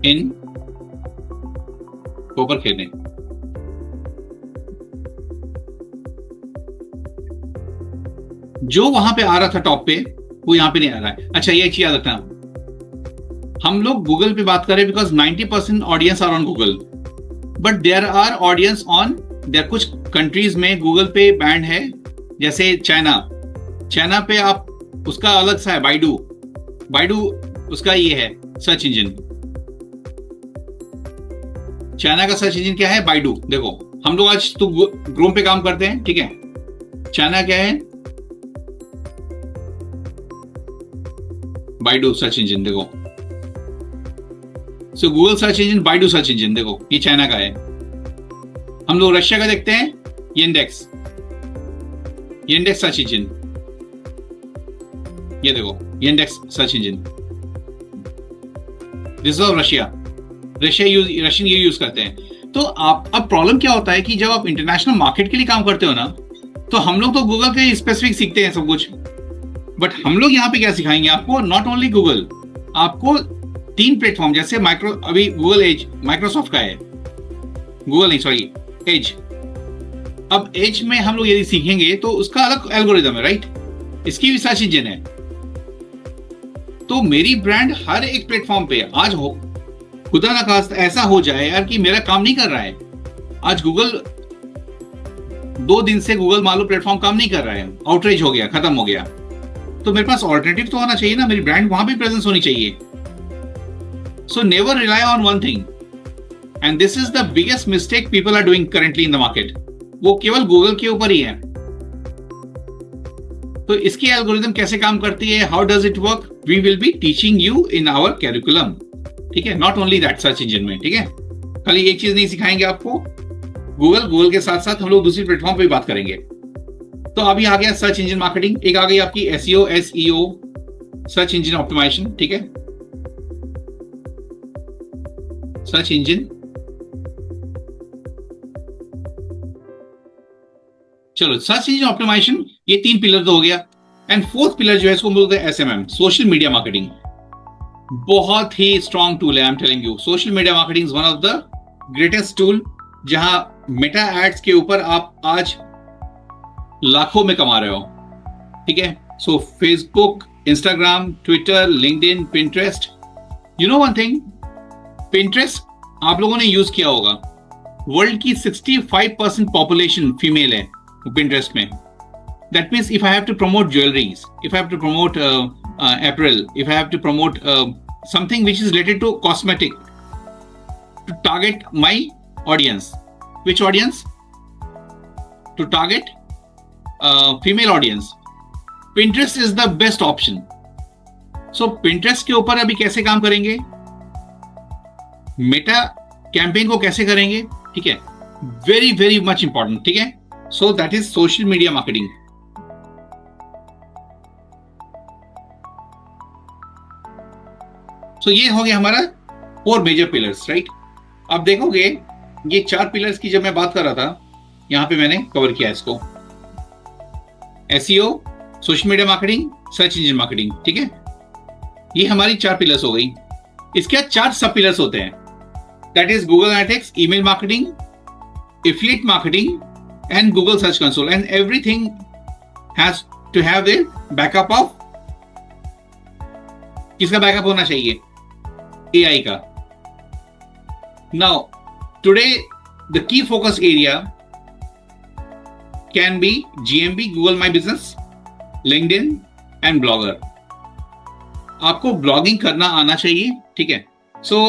[SPEAKER 1] इन कोपर खेलने। जो वहां पे आ रहा था टॉप पे, वो यहां पे नहीं आ रहा है। अच्छा, ये चीज याद रखना, हम लोग गूगल पे बात करें because 90% audience are on Google, but there are audience on, there कुछ कंट्रीज में गूगल पे बैंड है, जैसे चाइना पे आप उसका अलग सा है, बाइडू उसका ये है सर्च इंजन। चाइना का सर्च इंजन क्या है? बाइडू। देखो, हम लोग आज तो क्रोम पे काम करते हैं, ठीक है, चाइना क्या है? Baidu search engine. देखो, so Google search engine, Baidu search engine, देखो ये चाइना का है। हम लोग रशिया का देखते हैं, येंडेक्स सर्च इंजन, ये देखो Yandex search engine, this is of Russian ये यूज करते हैं। तो आप, अब प्रॉब्लम क्या होता है कि जब आप इंटरनेशनल मार्केट के लिए काम करते हो ना, तो हम लोग तो गूगल के स्पेसिफिक सीखते हैं सब कुछ, बट हम लोग यहाँ पे क्या सिखाएंगे आपको? नॉट ओनली गूगल, आपको 3 प्लेटफॉर्म, जैसे अभी गूगल एज माइक्रोसॉफ्ट का है, गूगल नहीं सॉरी एज। अब एज में हम लोग यदि सीखेंगे तो उसका अलग एल्गोरिदम है, राइट, इसकी भी सर्च इंजन है। तो मेरी ब्रांड हर एक प्लेटफॉर्म पे आज हो, खुदा ना खास्ता ऐसा हो जाए यार कि मेरा काम नहीं कर रहा है, आज गूगल 2 दिन से गूगल मान लो प्लेटफॉर्म काम नहीं कर रहा है, आउटरीच हो गया, खत्म हो गया, तो मेरे पास ऑल्टरनेटिव तो होना चाहिए ना, मेरी ब्रांड वहां भी प्रेजेंस होनी चाहिए। So never rely on one thing, and this is the biggest mistake people are doing currently in the market. वो केवल गूगल के ऊपर ही है। तो इसकी एल्गोरिदम कैसे काम करती है, how does it work, we will be teaching you in our curriculum, ठीक है, not only that search engine में, ठीक है। खाली एक चीज नहीं सिखाएंगे आपको, गूगल के साथ साथ हम लोग दूसरी प्लेटफॉर्म पे भी बात करेंगे। तो अभी आ गया सर्च इंजन मार्केटिंग, एक आ गई आपकी SEO सर्च इंजन ऑप्टिमाइजेशन, ठीक है, सर्च इंजन। चलो, सर्च इंजन ऑप्टिमाइजेशन, ये 3 पिलर तो हो गया, एंड 4th पिलर जो है इसको बोलते हैं SMM, सोशल मीडिया मार्केटिंग। बहुत ही स्ट्रॉन्ग टूल है, I am telling you, social media marketing is one of the greatest tool, जहां मेटा एड्स के ऊपर आप आज लाखों में कमा रहे हो, ठीक है। So Facebook, Instagram, Twitter, LinkedIn, Pinterest. You know one thing, Pinterest आप लोगों ने यूज किया होगा, वर्ल्ड की 65% पॉपुलेशन फीमेल है पिंटरेस्ट में। That means if I have to promote jewelleries, if I have to promote apparel, if I have to promote something which is related to cosmetic, to target my audience, which audience? To target female audience. Pinterest is the best option. So Pinterest के ऊपर अभी कैसे काम करेंगे, Meta campaign को कैसे करेंगे, ठीक है, वेरी वेरी मच इंपॉर्टेंट, ठीक है। So that is social media marketing. So ये हो गया हमारा 4 मेजर पिलर्स, राइट। अब देखोगे ये 4 पिलर्स की जब मैं बात कर रहा था, यहां पे मैंने कवर किया इसको, SEO, social media marketing, search engine marketing, ठीक है, ये हमारी 4 पिलर्स हो गई। इसके 4 सब पिलर्स होते हैं, that is Google analytics, email marketing, affiliate marketing and Google search console, and everything has to have a backup of, किसका बैकअप होना चाहिए? AI का। Now, today the key focus area can be GMB, Google My Business, LinkedIn and Blogger. आपको blogging करना आना चाहिए, ठीक है। सो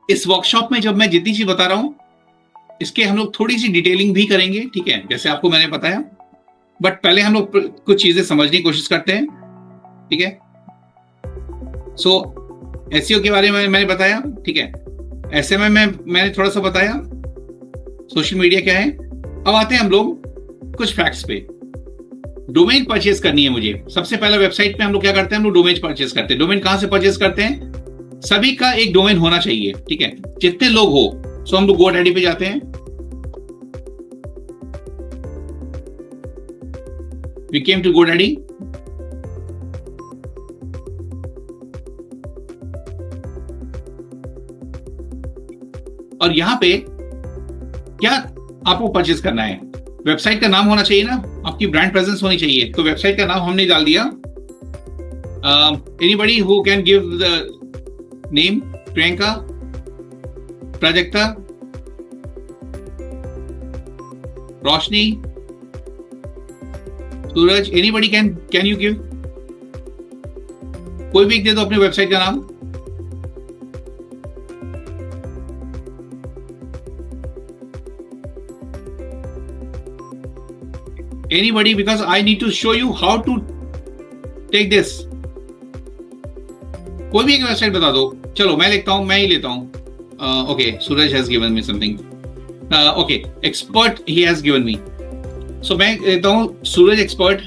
[SPEAKER 1] इस वर्कशॉप में जब मैं जितनी चीज बता रहा हूं, इसके हम लोग थोड़ी सी डिटेलिंग भी करेंगे, ठीक है, जैसे आपको मैंने बताया, बट पहले हम लोग कुछ चीजें समझने की कोशिश करते हैं, ठीक है। सो एसईओ के बारे में मैंने बताया, ठीक है। एसएमएम में मैंने थोड़ा सा बताया, सोशल मीडिया क्या है। अब आते हैं हम लोग कुछ फैक्ट्स पे। डोमेन परचेज करनी है मुझे। सबसे पहला वेबसाइट पे हम लोग क्या करते हैं, हम लोग डोमेन परचेज करते हैं। डोमेन कहां से परचेज करते हैं? सभी का एक डोमेन होना चाहिए, ठीक है, जितने लोग हो। सो हम लोग गोडैडी पे जाते हैं। We came to GoDaddy. और यहां पे क्या आपको परचेज करना है? वेबसाइट का नाम होना चाहिए ना, आपकी ब्रांड प्रेजेंस होनी चाहिए। तो वेबसाइट का नाम हमने डाल दिया। Anybody who can give the name? Priyanka, Prajakta, Roshni, Suraj, anybody can you give? कोई भी एक दे दो अपने वेबसाइट का नाम। Anybody, because I need to show you how to take this. कोई भी एक वेबसाइट बता दो। चलो मैं लिखता हूं, मैं ही लेता हूं। Okay, Suraj has given me something. Okay, expert ही हैज गिवन मी। सो मैं लेता हूं सूरज एक्सपर्ट।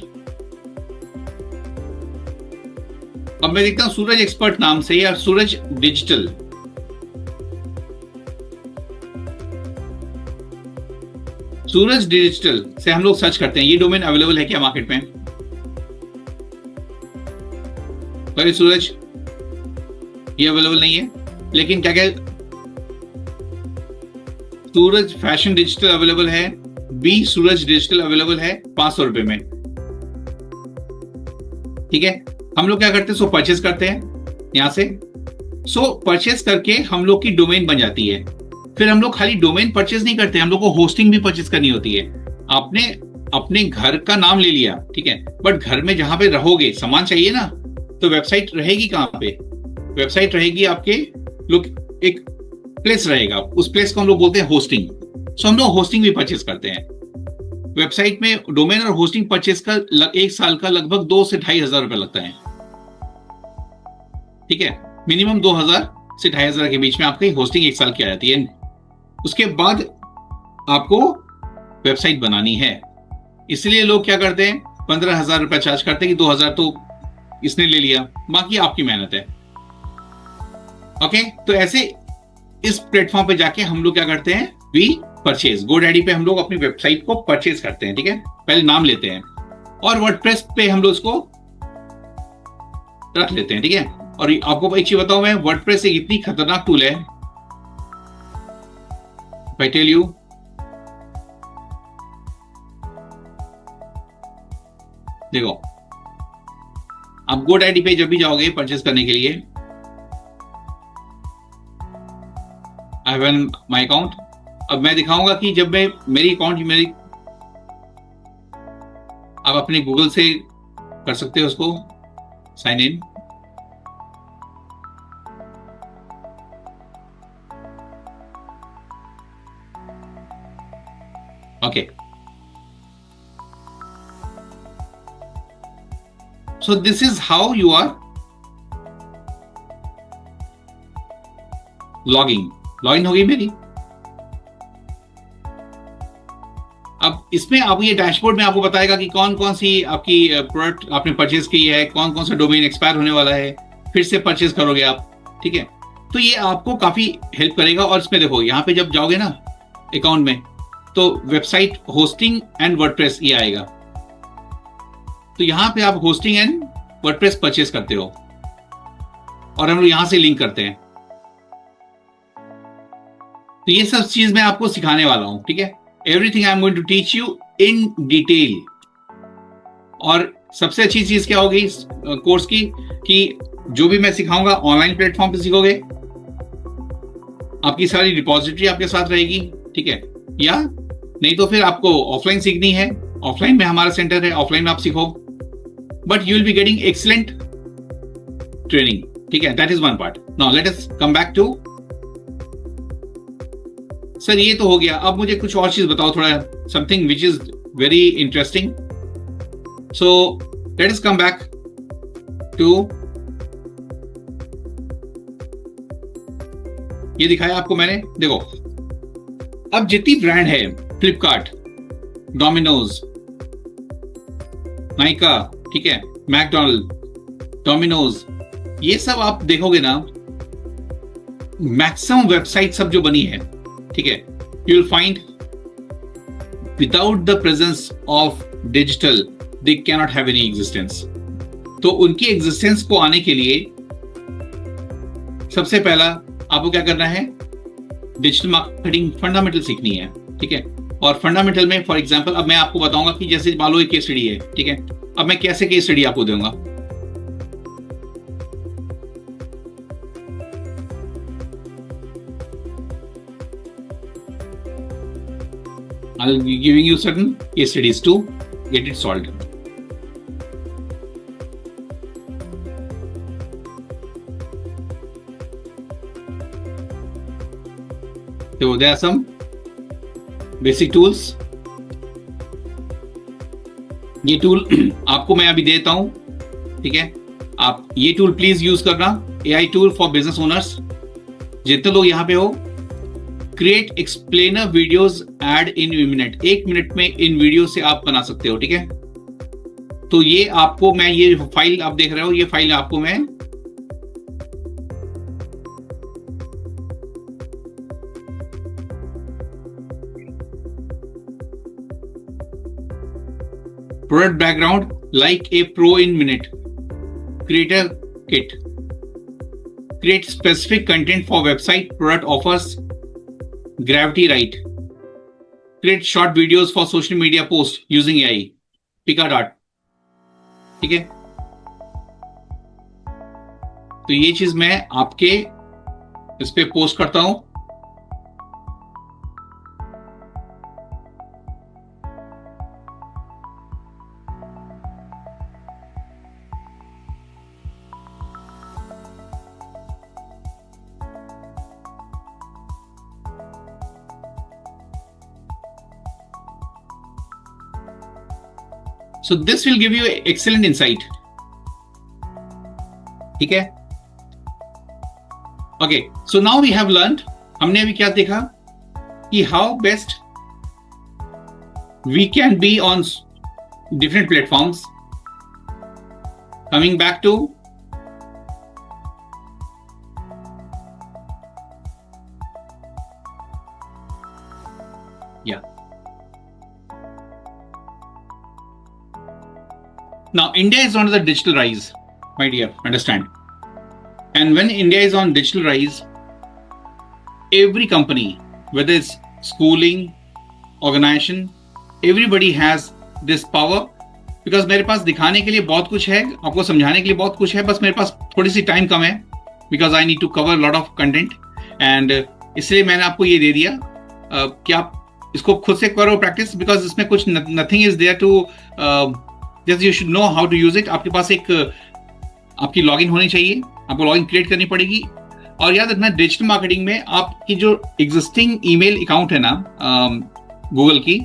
[SPEAKER 1] अब मैं देखता हूं सूरज एक्सपर्ट नाम से या सूरज डिजिटल। सूरज डिजिटल से हम लोग सर्च करते हैं, ये डोमेन अवेलेबल है क्या मार्केट में? पर सूरज ये अवेलेबल नहीं है, लेकिन क्या क्या सूरज फैशन डिजिटल अवेलेबल है, बी सूरज डिजिटल अवेलेबल है 500 रुपए में, ठीक है। हम लोग क्या करते हैं, सो परचेज करते हैं यहां से। सो परचेज करके हम लोग की डोमेन बन जाती है। फिर हम लोग खाली डोमेन परचेज नहीं करते, हम लोग को होस्टिंग भी परचेज करनी होती है। आपने अपने घर का नाम ले लिया, ठीक है, बट घर में जहां पे रहोगे सामान चाहिए ना, तो वेबसाइट रहेगी कहां पे? वेबसाइट रहेगी आपके लोग, एक प्लेस रहेगा, उस प्लेस को हम लोग बोलते हैं होस्टिंग। सो हम लोग होस्टिंग भी परचेज करते हैं। वेबसाइट में डोमेन और होस्टिंग परचेज का एक साल का लगभग 2 से 2,500 रुपए लगता है, ठीक है। मिनिमम 2,000 से 2,500 के बीच में आपकी होस्टिंग एक साल की आ जाती है। उसके बाद आपको वेबसाइट बनानी है, इसलिए लोग क्या करते हैं, 15,000 रुपए चार्ज करते हैं कि 2,000 तो इसने ले लिया, बाकी आपकी मेहनत है। ओके, तो ऐसे इस प्लेटफॉर्म पे जाके हम लोग क्या करते हैं, वी परचेज। गोडैडी पे हम लोग अपनी वेबसाइट को परचेज करते हैं, ठीक है। पहले नाम लेते हैं और वर्डप्रेस पे हम लोग उसको रख लेते हैं, ठीक है। और आपको एक चीज बताऊं मैं, वर्डप्रेस एक इतनी खतरनाक टूल है, I tell you, देखो आप गोडैडी पे जब भी जाओगे परचेज करने के लिए, आई हैव माय अकाउंट। अब मैं दिखाऊंगा कि जब मैं मेरी आप अपने गूगल से कर सकते हो उसको sign in. Okay. So this is how you are login होगी मेरी। अब इसमें आपको ये डैशबोर्ड में आपको बताएगा कि कौन कौन सी आपकी प्रोडक्ट आपने परचेज की है, कौन कौन सा डोमेन एक्सपायर होने वाला है, फिर से परचेज करोगे आप, ठीक है। तो ये आपको काफी हेल्प करेगा। और इसमें देखो, यहाँ पे जब जाओगे ना अकाउंट में, तो वेबसाइट होस्टिंग एंड वर्डप्रेस ये आएगा। तो यहां पे आप होस्टिंग एंड वर्डप्रेस परचेज करते हो और हम लोग यहां से लिंक करते हैं। तो ये सब चीज मैं आपको सिखाने वाला हूं, ठीक है। Everything I am going to teach you in detail. और सबसे अच्छी चीज क्या होगी इस कोर्स की, कि जो भी मैं सिखाऊंगा ऑनलाइन प्लेटफॉर्म पे सीखोगे, आपकी सारी रिपोजिटरी आपके साथ रहेगी, ठीक है। या नहीं तो फिर आपको ऑफलाइन सीखनी है, ऑफलाइन में हमारा सेंटर है, ऑफलाइन में आप सीखो, but you will be getting excellent training, ठीक है। That is one part. Now let us come back to, sir ये तो हो गया, अब मुझे कुछ और चीज बताओ, थोड़ा something which is very interesting. So let us come back to ये दिखाया आपको मैंने, देखो अब जितनी ब्रांड है, फ्लिपकार्ट, डोमिनोज, नाइका, ठीक है, मैकडोनल्ड, डोमिनोज, ये सब आप देखोगे ना, मैक्सिमम वेबसाइट सब जो बनी है, ठीक है, you will find without the presence of digital they cannot have any existence. तो उनकी एग्जिस्टेंस को आने के लिए सबसे पहला आपको क्या करना है, डिजिटल मार्केटिंग फंडामेंटल सीखनी है, ठीक है। और फंडामेंटल में फॉर एग्जांपल अब मैं आपको बताऊंगा कि जैसे मान लो एक केस स्टडी है, ठीक है, अब मैं कैसे केस स्टडी आपको दूंगा। I'll be giving you certain case studies to get it solved. So there are some basic tools. ये टूल आपको मैं अभी देता हूं, ठीक है। आप ये टूल प्लीज यूज करना, AI tool for business owners. जितने लोग यहाँ पे हो, create explainer videos ad in minute, 1 minute में इन वीडियो से आप बना सकते हो, ठीक है। तो ये आपको मैं, ये फाइल आप देख रहे हो, ये फाइल आपको मैं product background like a pro in minute, creator kit, create specific content for website, product offers, gravity right, create short videos for social media post using AI, पिकाडार्ट, ठीक है। तो ये चीज मैं आपके इस पे पोस्ट करता हूं। So this will give you excellent insight. ठीक है, okay, so now we have learned, हमने अभी क्या देखा कि how best we can be on different platforms. Coming back to now, India is on the digital rise, my dear, understand. And when India is on digital rise, every company, whether it's schooling, organization, everybody has this power. Because मेरे पास दिखाने के लिए बहुत कुछ है, आपको समझाने के लिए बहुत कुछ है, बस मेरे पास थोड़ी सी टाइम कम है, because I need to cover a lot of content. And इसलिए मैंने आपको ये दे दिया कि आप इसको खुद से करो प्रैक्टिस, बिकॉज इसमें कुछ nothing is there to just you should know how to use it. आपके पास एक आपकी लॉगिन होनी चाहिए, आपको लॉगिन क्रिएट करनी पड़ेगी। और याद रखना, डिजिटल मार्केटिंग में आपकी जो एग्जिस्टिंग ईमेल अकाउंट है ना गूगल की,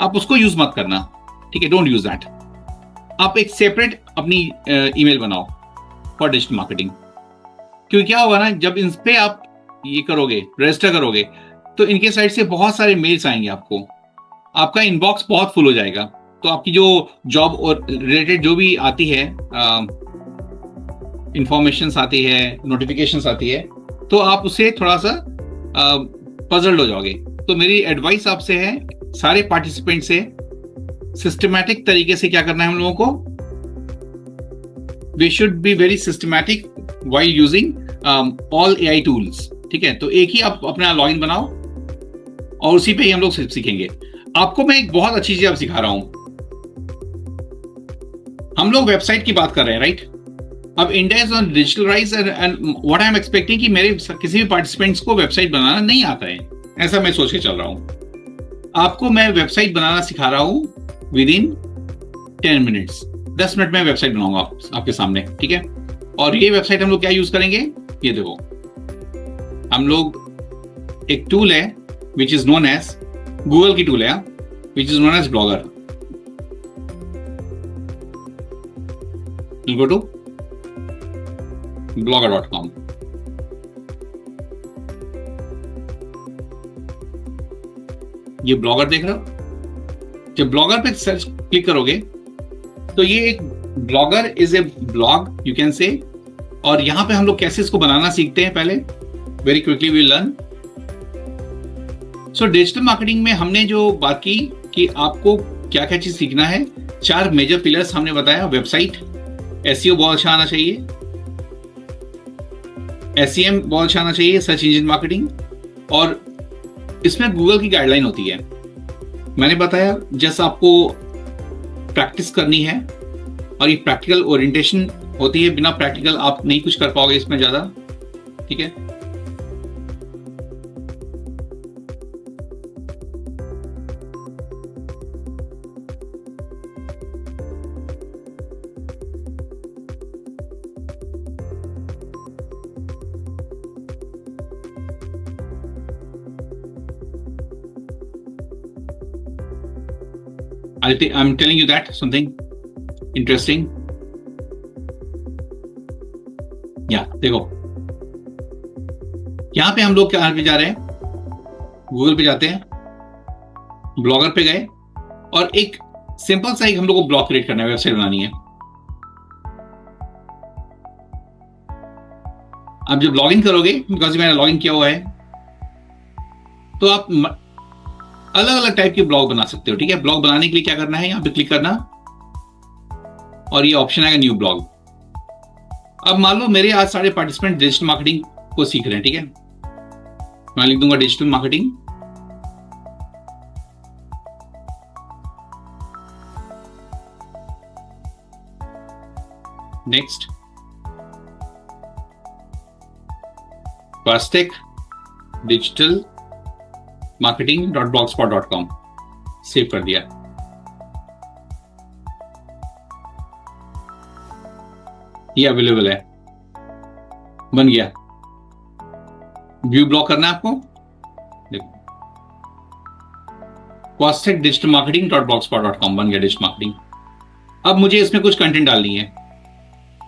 [SPEAKER 1] आप उसको यूज मत करना, ठीक है, डोंट यूज दैट। आप एक सेपरेट अपनी ईमेल बनाओ फॉर डिजिटल मार्केटिंग। क्योंकि क्या होगा ना, जब इन पे आप ये करोगे, रजिस्टर करोगे, तो इनके साइड से बहुत सारे मेल्स आएंगे आपको, आपका इनबॉक्स बहुत फुल हो जाएगा। तो आपकी जो जॉब और रिलेटेड जो भी आती है इंफॉर्मेशन आती है, नोटिफिकेशंस आती है, तो आप उससे थोड़ा सा पजल्ड हो जाओगे। तो मेरी एडवाइस आपसे है, सारे पार्टिसिपेंट से सिस्टमैटिक तरीके से क्या करना है हम लोगों को, we should be very systematic while using all AI tools, ठीक है। तो एक ही आप अपना लॉगिन बनाओ और उसी पे ही हम लोग सीखेंगे। आपको मैं एक बहुत अच्छी चीज अब सिखा रहा हूं। हम लोग वेबसाइट की बात कर रहे हैं, राइट। अब India is on digital rise and what I am expecting कि मेरे किसी भी पार्टिसिपेंट्स को वेबसाइट बनाना नहीं आता है, ऐसा मैं सोच के चल रहा हूं। आपको मैं वेबसाइट बनाना सिखा रहा हूं विद इन 10 मिनट्स, 10 मिनट में वेबसाइट बनाऊंगा आपके सामने, ठीक है। और ये वेबसाइट हम लोग क्या यूज करेंगे, ये देखो, हम लोग एक टूल है which is known as, Google की टूल है which is known as blogger. Go to blogger.com. ये ब्लॉगर देख रहे हो? जब ब्लॉगर पे सर्च क्लिक करोगे तो ये एक blogger is a blog you can say, और यहां पे हम लोग कैसे इसको बनाना सीखते हैं पहले, very quickly we learn. So digital marketing में हमने जो बात की कि आपको क्या क्या चीज सीखना है, 4 मेजर पिलर्स हमने बताया। वेबसाइट, एसईओ बहुत अच्छा आना चाहिए, एसईएम बहुत अच्छा आना चाहिए, सर्च इंजन मार्केटिंग, और इसमें गूगल की गाइडलाइन होती है। मैंने बताया जैसा आपको प्रैक्टिस करनी है, और ये प्रैक्टिकल ओरिएंटेशन होती है, बिना प्रैक्टिकल आप नहीं कुछ कर पाओगे इसमें ज्यादा, ठीक है। I'm telling you that something interesting. या देखो, यहां पे हम लोग कहां पे जा रहे हैं, गूगल पे जाते हैं, ब्लॉगर पे गए, और एक सिंपल सा एक हम लोग को ब्लॉग क्रिएट करना है, वेबसाइट बनानी है। आप जब लॉगिन करोगे, बिकॉज मैंने लॉगिन किया हुआ है, तो आप अलग अलग टाइप के ब्लॉग बना सकते हो, ठीक है। ब्लॉग बनाने के लिए क्या करना है, यहां पे क्लिक करना, और ये ऑप्शन आएगा न्यू ब्लॉग। अब मान लो मेरे आज सारे पार्टिसिपेंट डिजिटल मार्केटिंग को सीख रहे हैं, ठीक है। मैं लिख दूंगा digital marketing, next Quastech digital marketing.blogspot.com, save कर दिया। ये अवेलेबल है, बन गया। व्यू ब्लॉक करना है आपको, देखो क्वास्टेक डिजिटल marketing.blogspot.com बन गया डिजिटल मार्केटिंग। अब मुझे इसमें कुछ कंटेंट डालनी है,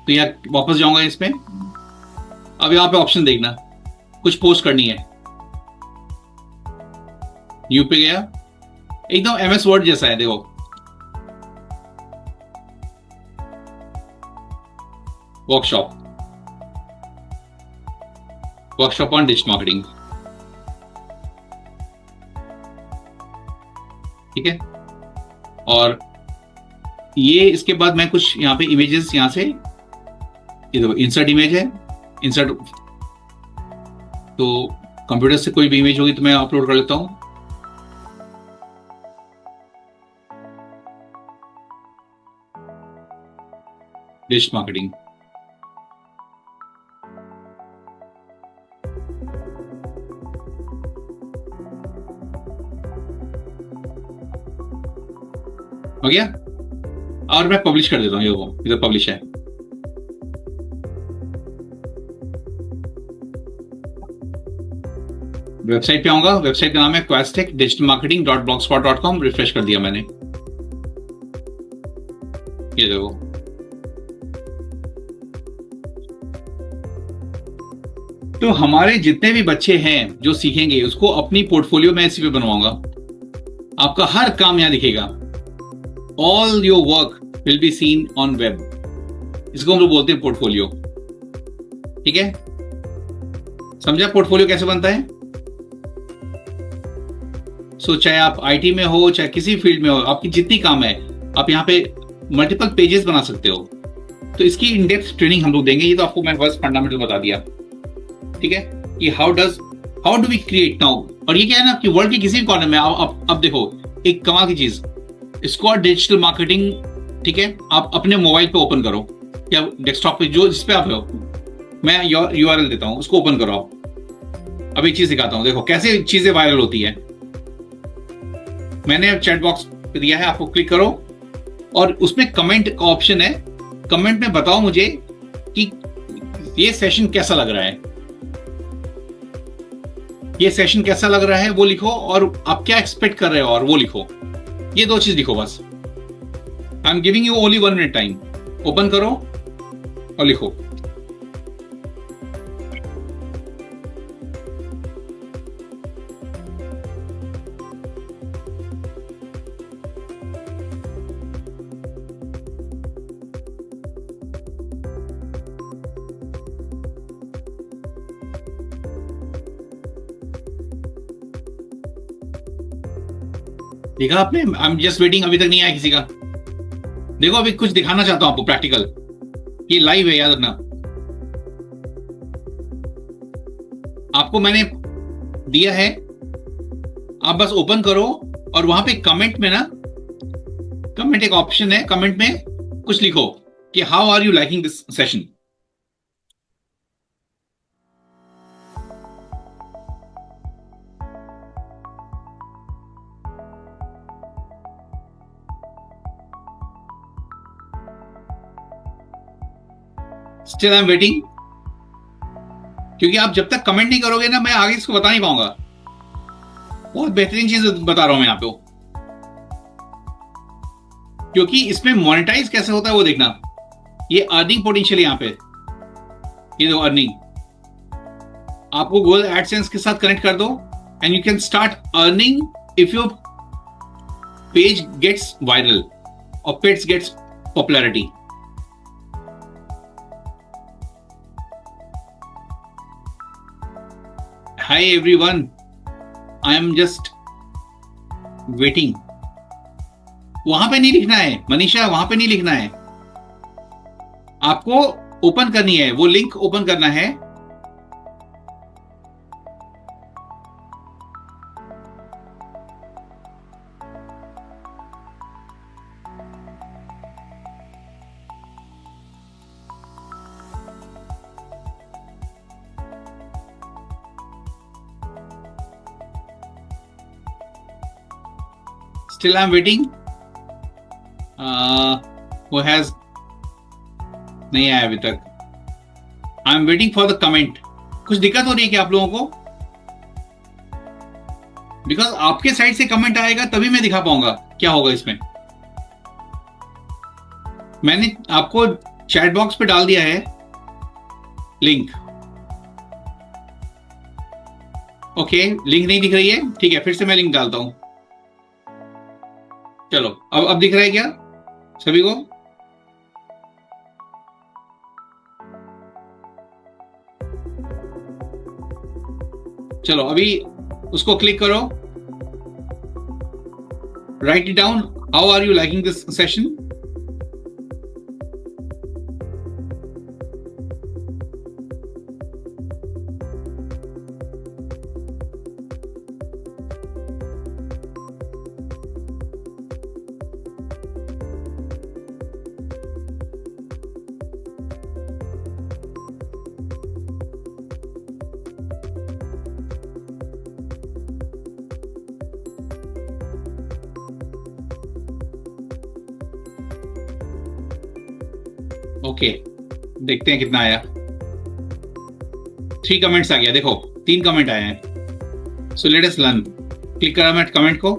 [SPEAKER 1] तो यहाँ वापस जाऊंगा इसमें। अब यहाँ पे ऑप्शन देखना, कुछ पोस्ट करनी है, न्यू पे गया, एकदम एमएस वर्ड जैसा है, देखो वर्कशॉप ऑन डिजिटल मार्केटिंग, ठीक है। और ये इसके बाद मैं कुछ यहां पे इमेजेस, यहां से ये देखो इंसर्ट इमेज है, इंसर्ट, तो कंप्यूटर से कोई भी इमेज होगी तो मैं अपलोड कर लेता हूं। डिजिटल मार्केटिंग, हो गया। और मैं पब्लिश कर देता हूँ, ये वो इधर पब्लिश है। वेबसाइट पे आऊंगा, वेबसाइट का नाम है क्वास्टेक डिजिटल marketing.blogspot.com, रिफ्रेश कर दिया मैंने, ये देखो। तो हमारे जितने भी बच्चे हैं जो सीखेंगे, उसको अपनी पोर्टफोलियो में इसी पे बनवाऊंगा। आपका हर काम यहां दिखेगा, all your work will be seen on web. इसको हम लोग बोलते हैं पोर्टफोलियो, ठीक है। समझा पोर्टफोलियो कैसे बनता है? सो चाहे आप आईटी में हो, चाहे किसी फील्ड में हो, आपकी जितनी काम है, आप यहाँ पे मल्टीपल पेजेस बना सकते हो। तो इसकी इन डेप्थ ट्रेनिंग हम लोग देंगे। ये तो आपको मैं बस फंडामेंटल बता दिया, ठीक है, कि how do we create now. और ये क्या है ना कि वर्ल्ड के किसी भी कॉर्नर में अब देखो एक कमाल की चीज, स्क्वाड डिजिटल मार्केटिंग, ठीक है, आप अपने मोबाइल पे ओपन करो या डेस्कटॉप पे, जो जिस पे आप हो, मैं यूआरएल देता हूं, उसको ओपन करो आप। अब एक चीज सिखाता हूं, देखो कैसे चीजें वायरल होती है। मैंने चैट बॉक्स पे दिया है, आपको क्लिक करो और उसमें कमेंट का ऑप्शन है। कमेंट में बताओ मुझे कि ये सेशन कैसा लग रहा है, ये सेशन कैसा लग रहा है वो लिखो, और आप क्या एक्सपेक्ट कर रहे हो और वो लिखो। ये 2 चीज लिखो बस। I am giving you only 1 minute time. Open करो और लिखो। देखा आपने, आई एम जस्ट वेटिंग, अभी तक नहीं आया किसी का। देखो अभी कुछ दिखाना चाहता हूं आपको प्रैक्टिकल, ये लाइव है, याद रखना। आपको मैंने दिया है, आप बस ओपन करो और वहां पे कमेंट में ना, कमेंट एक ऑप्शन है, कमेंट में कुछ लिखो कि how are you liking this session. Still I am waiting, क्योंकि आप जब तक कमेंट नहीं करोगे ना, मैं आगे इसको बता नहीं पाऊंगा। बहुत बेहतरीन चीज बता रहा हूं मैं यहाँ पे, क्योंकि इसमें मोनेटाइज कैसे होता है वो देखना। ये अर्निंग पोटेंशियल यहाँ पे, ये दो अर्निंग, आपको गूगल एडसेंस के साथ कनेक्ट कर दो and you can start earning if your page gets viral और page gets popularity. Hi everyone, I am just waiting. वहां पे नहीं लिखना है मनीषा, वहां पे नहीं लिखना है, आपको ओपन करनी है, वो लिंक ओपन करना है। Still I'm waiting. Who has नहीं आया अभी तक। आई am waiting for the comment. कुछ दिक्कत हो रही है क्या आप लोगों को? बिकॉज आपके साइड से कमेंट आएगा तभी मैं दिखा पाऊंगा क्या होगा इसमें। मैंने आपको चैट बॉक्स पे डाल दिया है लिंक। ओके, लिंक नहीं दिख रही है, ठीक है, फिर से मैं लिंक डालता हूं। चलो अब दिख रहा है क्या सभी को? चलो अभी उसको क्लिक करो, write it down, how are you liking this session. Okay, देखते हैं कितना आया। 3 कमेंट्स आ गया, देखो 3 कमेंट आए हैं। सो लेट अस लर्न। क्लिक करा मैं कमेंट को।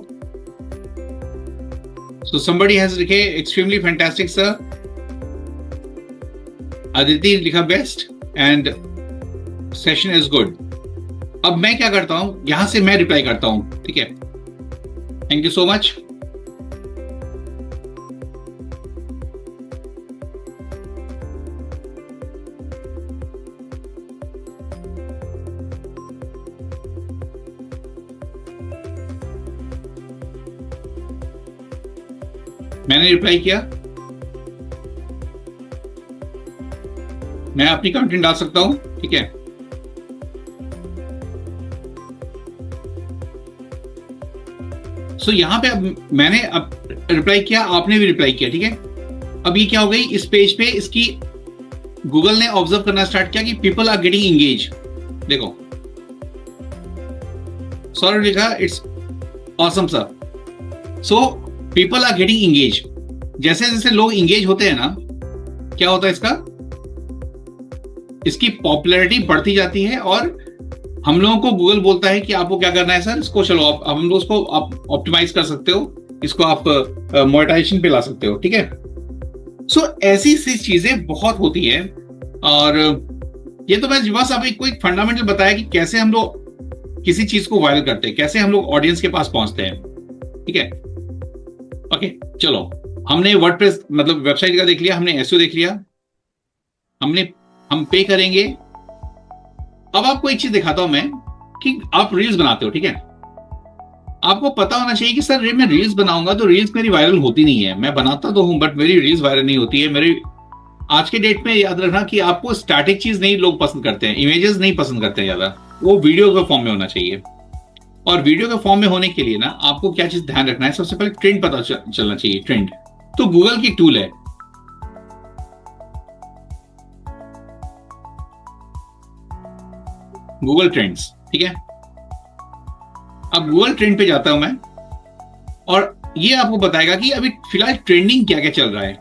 [SPEAKER 1] सो somebody has लिखे एक्सट्रीमली फैंटास्टिक सर, अदिति लिखा best and session is good. अब मैं क्या करता हूं, यहां से मैं रिप्लाई करता हूं, ठीक है। Thank you so much. मैंने रिप्लाई किया, मैं अपनी कंटेंट डाल सकता हूं, ठीक है। सो यहां पे अब मैंने अब रिप्लाई किया, आपने भी रिप्लाई किया, ठीक है। अब ये क्या हो गई, इस पेज पे इसकी गूगल ने ऑब्जर्व करना स्टार्ट किया कि पीपल आर गेटिंग एंगेज। देखो सौरभ लिखा it's awesome sir. So people are getting engage. जैसे जैसे लोग इंगेज होते हैं ना, क्या होता है इसकी पॉपुलैरिटी बढ़ती जाती है और हम लोगों को गूगल बोलता है कि आपको क्या करना है सर, इसको चलो आप हम लोग इसको आप ऑप्टिमाइज कर सकते हो, इसको आप मोनेटाइजेशन पे ला सकते हो, ठीक है। सो ऐसी सी चीजें बहुत होती है। और ये तो मैं बस अभी कोई फंडामेंटल बताया कि कैसे हम लोग किसी चीज को वायरल करते हैं, कैसे हम लोग ऑडियंस के पास पहुंचते हैं, ठीक है। ओके चलो, हमने वर्डप्रेस मतलब वेबसाइट का देख लिया, हमने एसईओ देख लिया, हम पे करेंगे। अब आपको एक चीज दिखाता हूं मैं कि आप रील्स बनाते हो, ठीक है। आपको पता होना चाहिए कि सर मैं रील्स बनाऊंगा तो रील्स मेरी वायरल होती नहीं है। मैं बनाता तो हूं बट मेरी रील्स वायरल नहीं होती है। मेरी आज के डेट में याद रखना कि आपको स्टैटिक चीज नहीं लोग पसंद करते हैं, इमेजेस नहीं पसंद करते हैं ज्यादा, वो वीडियो के फॉर्म में होना चाहिए। और वीडियो के फॉर्म में होने के लिए ना आपको क्या चीज ध्यान रखना है, सबसे पहले ट्रेंड पता चलना चाहिए। ट्रेंड तो गूगल की टूल है, गूगल ट्रेंड्स, ठीक है। अब गूगल ट्रेंड पे जाता हूं मैं और ये आपको बताएगा कि अभी फिलहाल ट्रेंडिंग क्या क्या चल रहा है।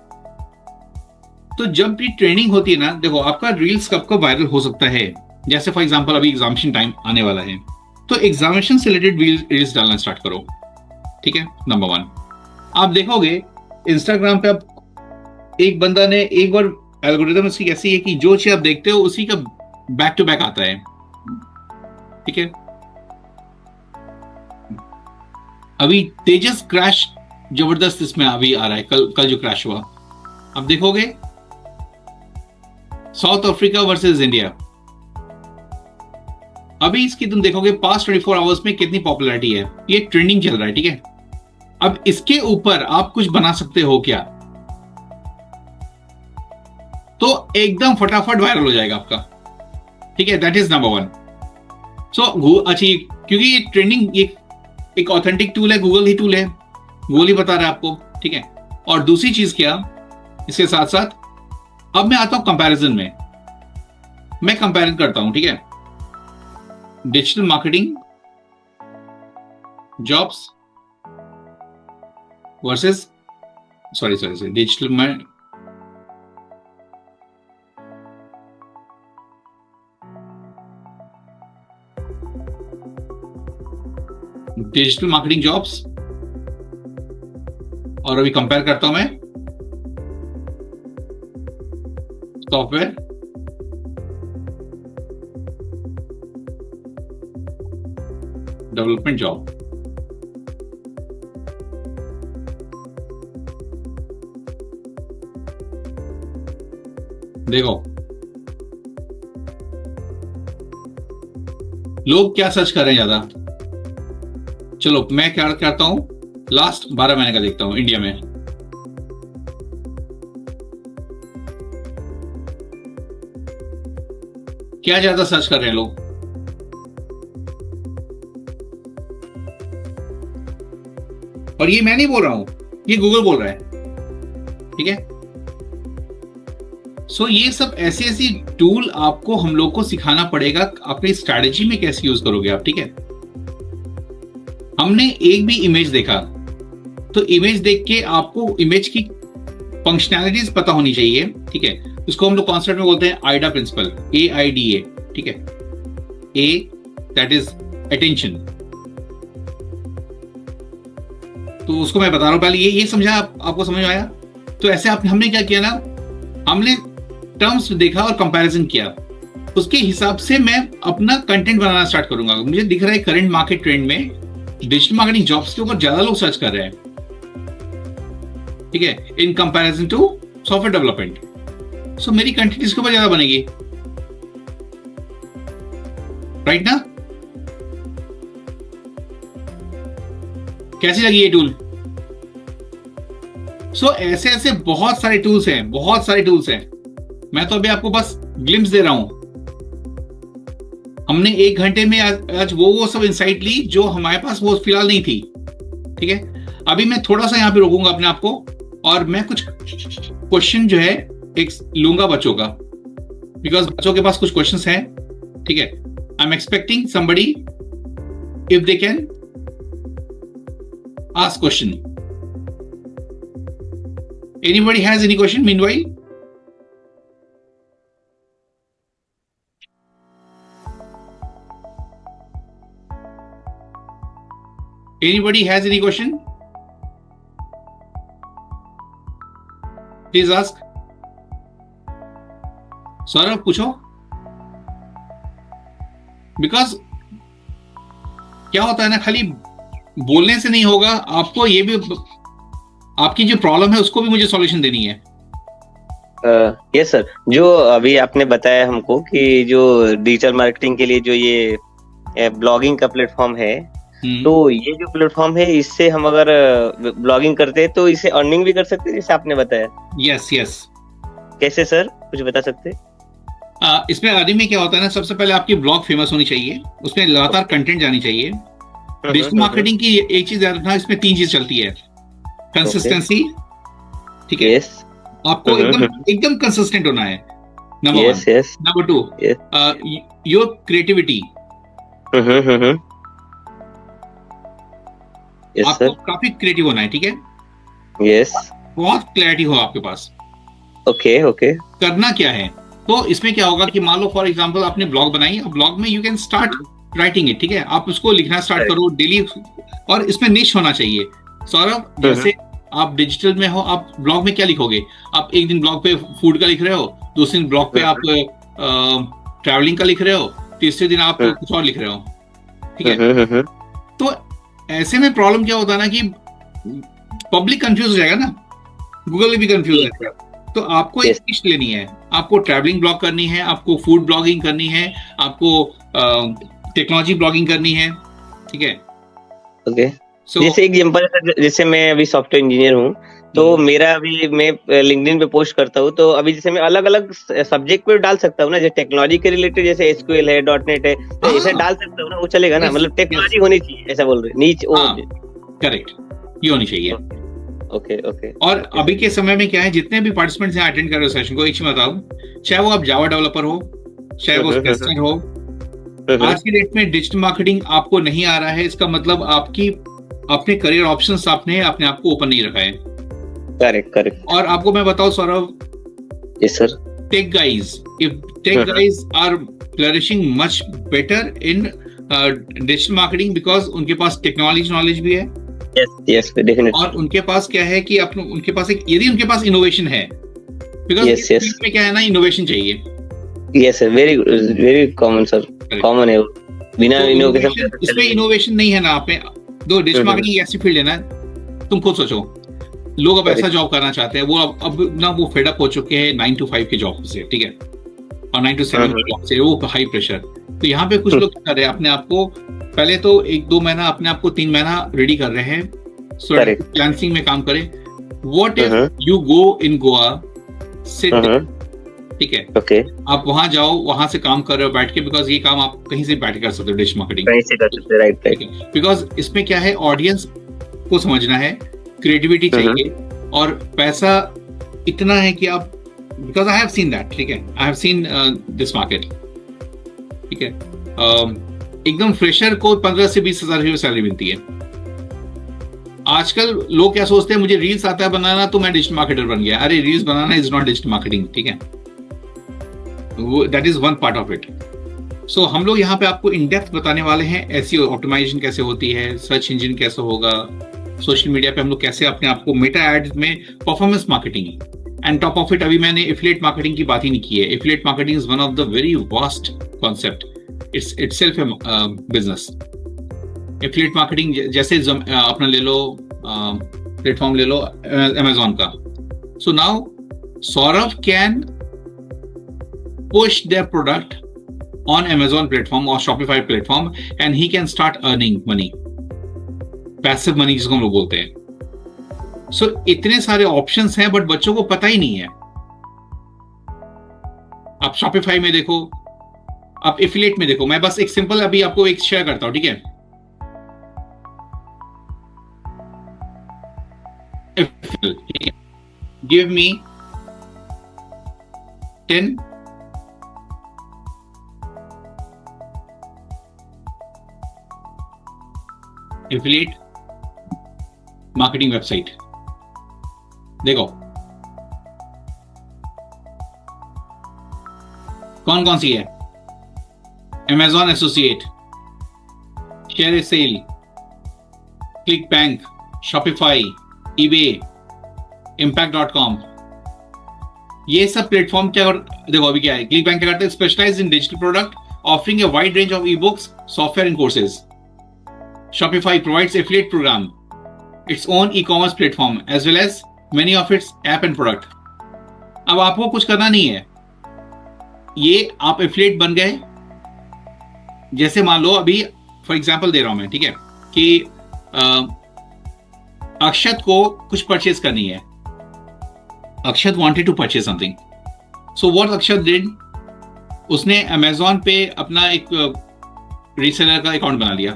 [SPEAKER 1] तो जब भी ट्रेंडिंग होती है ना, देखो आपका रील्स कब कब वायरल हो सकता है। जैसे फॉर एग्जांपल अभी एग्जामिनेशन टाइम आने वाला है, तो एग्जामिनेशन से रिलेटेड रील्स डालना स्टार्ट करो, ठीक है। नंबर 1, आप देखोगे इंस्टाग्राम पे आप एक बंदा ने एक बार एल्गोरिथम उसकी कैसी है कि जो चीज आप देखते हो उसी का बैक टू बैक आता है, ठीक है। अभी तेजस क्रैश जबरदस्त इसमें अभी आ रहा है, कल जो क्रैश हुआ आप देखोगे, साउथ अफ्रीका वर्सेस इंडिया। अभी इसकी तुम देखोगे पास्ट 24 आवर्स में कितनी पॉपुलैरिटी है, ये ट्रेंडिंग चल रहा है, ठीक है। अब इसके ऊपर आप कुछ बना सकते हो क्या, तो एकदम फटाफट वायरल हो जाएगा आपका, ठीक है। That is number 1। सो अच्छी, क्योंकि ये ट्रेंडिंग ये एक ऑथेंटिक टूल है, गूगल ही टूल है, गूगल ही बता रहा है आपको, ठीक है। और दूसरी चीज क्या, इसके साथ साथ अब मैं आता हूं कंपैरिजन में, मैं कंपैरिजन करता हूं, ठीक है। Digital marketing jobs versus sorry digital में डिजिटल मार्केटिंग जॉब्स, और अभी कंपेयर करता हूं मैं सॉफ्टवेयर डेवलपमेंट जॉब। देखो लोग क्या सर्च कर रहे हैं ज्यादा, चलो मैं क्या करता हूं, लास्ट 12 महीने का देखता हूं इंडिया में। क्या ज्यादा सर्च कर रहे हैं लोग, और ये मैं नहीं बोल रहा हूं, ये गूगल बोल रहा है, ठीक है। सो ये सब ऐसी टूल आपको हम लोग को सिखाना पड़ेगा, अपनी स्ट्रैटेजी में कैसे यूज करोगे आप, ठीक है। हमने एक भी इमेज देखा तो इमेज देख के आपको इमेज की फंक्शनैलिटीज पता होनी चाहिए, ठीक है। उसको हम लोग कॉन्सेप्ट में बोलते हैं आइडा प्रिंसिपल, AIDA, ठीक है। A that is attention. तो उसको मैं बता रहा हूं, पहले ये समझा, आपको समझ में आया। तो ऐसे हमने क्या किया ना, हमने टर्म्स देखा और कंपैरिजन किया, उसके हिसाब से मैं अपना कंटेंट बनाना स्टार्ट करूंगा। मुझे दिख रहा है करंट मार्केट ट्रेंड में डिजिटल मार्केटिंग जॉब्स के ऊपर ज्यादा लोग सर्च कर रहे हैं, ठीक है, in comparison to software development. So मेरी कंटेंट इसके ऊपर ज्यादा बनेगी, राइट ना। कैसी लगी ये टूल। सो ऐसे बहुत सारे टूल्स हैं, मैं तो अभी आपको बस ग्लिम्स दे रहा हूं। हमने 1 घंटे में आज वो सब इंसाइट ली जो हमारे पास वो फिलहाल नहीं थी, ठीक है। अभी मैं थोड़ा सा यहां पे रोकूंगा अपने आप को, और मैं कुछ क्वेश्चन जो है एक लूंगा बच्चों का, बिकॉज बच्चों के पास कुछ क्वेश्चंस हैं, ठीक है। I am expecting somebody if they can ask question. Anybody has any question meanwhile? Anybody has any question? Please ask. Saurabh पूछो। बिकॉज क्या होता है ना, खाली बोलने से नहीं होगा, आपको ये भी आपकी जो प्रॉब्लम है उसको भी मुझे सॉल्यूशन देनी है।
[SPEAKER 2] यस सर, जो अभी आपने बताया हमको कि जो डिजिटल मार्केटिंग के लिए जो ये ब्लॉगिंग का प्लेटफॉर्म है, तो ये जो प्लेटफॉर्म है, इससे हम अगर ब्लॉगिंग करते हैं तो इससे अर्निंग भी कर सकते हैं, जैसे आपने बताया।
[SPEAKER 1] Yes yes.
[SPEAKER 2] कैसे सर, कुछ बता सकते हैं?
[SPEAKER 1] इसमें अर्निंग में क्या होता है ना, सबसे पहले आपकी ब्लॉग फेमस होनी चाहिए, उसमें लगातार कंटेंट जानी चाहिए। डिजिटल मार्केटिंग की एक चीज याद रखना, इसमें 3 चीज चलती है। कंसिस्टेंसी, ठीक है,
[SPEAKER 2] यस।
[SPEAKER 1] आपको एकदम कंसिस्टेंट होना है, number 1।
[SPEAKER 2] Yes yes.
[SPEAKER 1] Number 2, your creativity,
[SPEAKER 2] yes
[SPEAKER 1] आपको
[SPEAKER 2] सर।
[SPEAKER 1] काफी क्रिएटिव होना है, ठीक है,
[SPEAKER 2] यस।
[SPEAKER 1] बहुत क्लैरिटी हो आपके पास
[SPEAKER 2] ओके ओके।
[SPEAKER 1] करना क्या है। तो इसमें क्या होगा कि मान लो फॉर एग्जांपल आपने ब्लॉग बनाई, अब ब्लॉग में you can start writing it, ठीक है, आप उसको लिखना स्टार्ट करो डेली, और इसमें निश होना चाहिए। सौरभ, जैसे आप डिजिटल में हो, आप ब्लॉग में क्या लिखोगे? आप एक दिन ब्लॉग पे फूड का लिख रहे हो, दूसरे दिन ब्लॉग पे आप ट्रैवलिंग का लिख रहे हो, तीसरे दिन आप कुछ और लिख रहे हो, ठीक है। तो ऐसे में प्रॉब्लम क्या होता है ना कि पब्लिक कंफ्यूज हो जाएगा ना, गूगल भी कंफ्यूज हो जाएगा। तो आपको एक लिस्ट लेनी है, आपको ट्रैवलिंग ब्लॉग करनी है, आपको फूड ब्लॉगिंग करनी है, आपको टेक्नोलॉजी ब्लॉगिंग करनी है, ठीक है।
[SPEAKER 2] ओके। जैसे एग्जांपल, जैसे मैं अभी सॉफ्टवेयर इंजीनियर हूँ, तो मेरा अभी मैं लिंक्डइन पे पोस्ट करता हूँ, तो अभी जैसे मैं अलग अलग सब्जेक्ट पे डाल सकता हूँ ना, जैसे टेक्नोलॉजी के रिलेटेड, जैसे एसक्यूएल है, .NET है, तो ऐसा डाल सकता हूँ ना, वो चलेगा ना? मतलब टेक्नोलॉजी होनी चाहिए, ऐसा बोल रहे नीच।
[SPEAKER 1] करेक्ट, ये होनी चाहिए।
[SPEAKER 2] Okay okay.
[SPEAKER 1] और अभी के समय में क्या है, जितने भी पार्टिसिपेंट्स यहाँ अटेंड कर रहे हो सेशन को, एक चीज बताऊं, चाहे वो आप जावा डेवलपर हो, चाहे वो टेस्टर हो, आज की डेट में डिजिटल मार्केटिंग आपको नहीं आ रहा है, इसका मतलब आपकी अपने करियर ऑप्शंस आपने अपने आप को ओपन नहीं रखा है।
[SPEAKER 2] Correct correct.
[SPEAKER 1] और आपको मैं बताऊं Saurabh,
[SPEAKER 2] yes sir,
[SPEAKER 1] tech guys, if tech guys are flourishing much better in digital marketing, because उनके पास टेक्नोलॉजी नॉलेज भी है।
[SPEAKER 2] Yes yes definitely.
[SPEAKER 1] और उनके पास क्या है कि उनके पास एक, यदि उनके पास इनोवेशन है, बिकॉज इसमें क्या है ना, इनोवेशन चाहिए।
[SPEAKER 2] Yes sir, very common sir, common है, बिना इनोवेशन
[SPEAKER 1] इसमें इनोवेशन नहीं है ना। आप में दो, डिजिटल मार्केटिंग ऐसी फील्ड है ना, तुम खुद सोचो, लोग अब ऐसा जॉब करना चाहते हैं, वो अब ना वो फेडअप हो चुके हैं 9 to 5 के जॉब से, ठीक है, और 9 to 7 के जॉब से, वो हाई प्रेशर। तो यहाँ पे कुछ लोग क्या कर रहे हैं, अपने आप को पहले तो 1-2 महीना, अपने आप को 3 महीना रेडी कर रहे हैं, फ्रीलांसिंग में काम करें। What if you go in Goa, sit, ठीक है,
[SPEAKER 2] ओके,
[SPEAKER 1] आप वहां जाओ, वहां से काम कर रहे हो बैठ के, बिकॉज ये काम आप कहीं से बैठ के कर सकते हो, डिजिटल मार्केटिंग
[SPEAKER 2] कहीं से कर सकते हैं, राइट राइट।
[SPEAKER 1] बिकॉज इसमें क्या है, ऑडियंस को समझना है, क्रिएटिविटी चाहिए, और पैसा इतना है कि आप, because I have seen that, ठीक है, I have seen this market, ठीक है। एकदम फ्रेशर को 15 से 20 हजार की सैलरी मिलती है। आजकल लोग क्या सोचते हैं, मुझे रील्स आता है बनाना तो मैं डिजिटल मार्केटर बन गया। अरे रील्स बनाना इज नॉट डिजिटल मार्केटिंग, ठीक है, that is one part of it. So हम लोग यहाँ पे आपको इन डेप्थ बताने वाले हैं, एसईओ ऑप्टिमाइजेशन कैसे होती है, सर्च इंजन कैसे होगा, सोशल मीडिया पे हम लोग कैसे अपने आप को, मेटा एड्स में performance marketing, and top of it अभी मैंने एफिलिएट मार्केटिंग की बात ही नहीं की है। Affiliate marketing is one of the very vast concept, it's itself A business. Affiliate marketing जैसे अपना ले लो, प्लेटफॉर्म ले लो अमेजोन का। So now Saurabh can push their product on Amazon platform or Shopify platform and he can start earning money, passive money जिसको हम लोग बोलते हैं। So इतने सारे options हैं, बट बच्चों को पता ही नहीं है। आप Shopify में देखो, आप affiliate में देखो, मैं बस एक सिंपल अभी आपको एक शेयर करता हूं, ठीक है। Give me 10 affiliate marketing website, देखो कौन कौन सी है। Amazon associate, share a sale, click bank, Shopify, eBay, impact.com, ये सब प्लेटफॉर्म क्या, देखो अभी क्या है, क्लिक बैंक क्या करते हैं, specialise in digital product offering a wide range of e books, software and courses. Shopify provides affiliate program, its own e-commerce platform, as well as many of its app and product. अब आपको कुछ करना नहीं है, ये आप affiliate बन गए। जैसे मान लो अभी फॉर एग्जांपल दे रहा हूं मैं, ठीक है, कि अक्षत को कुछ परचेज करनी है. Akshat wanted to purchase something. So what Akshat did, उसने अमेजोन पे अपना एक रीसेलर का अकाउंट बना लिया,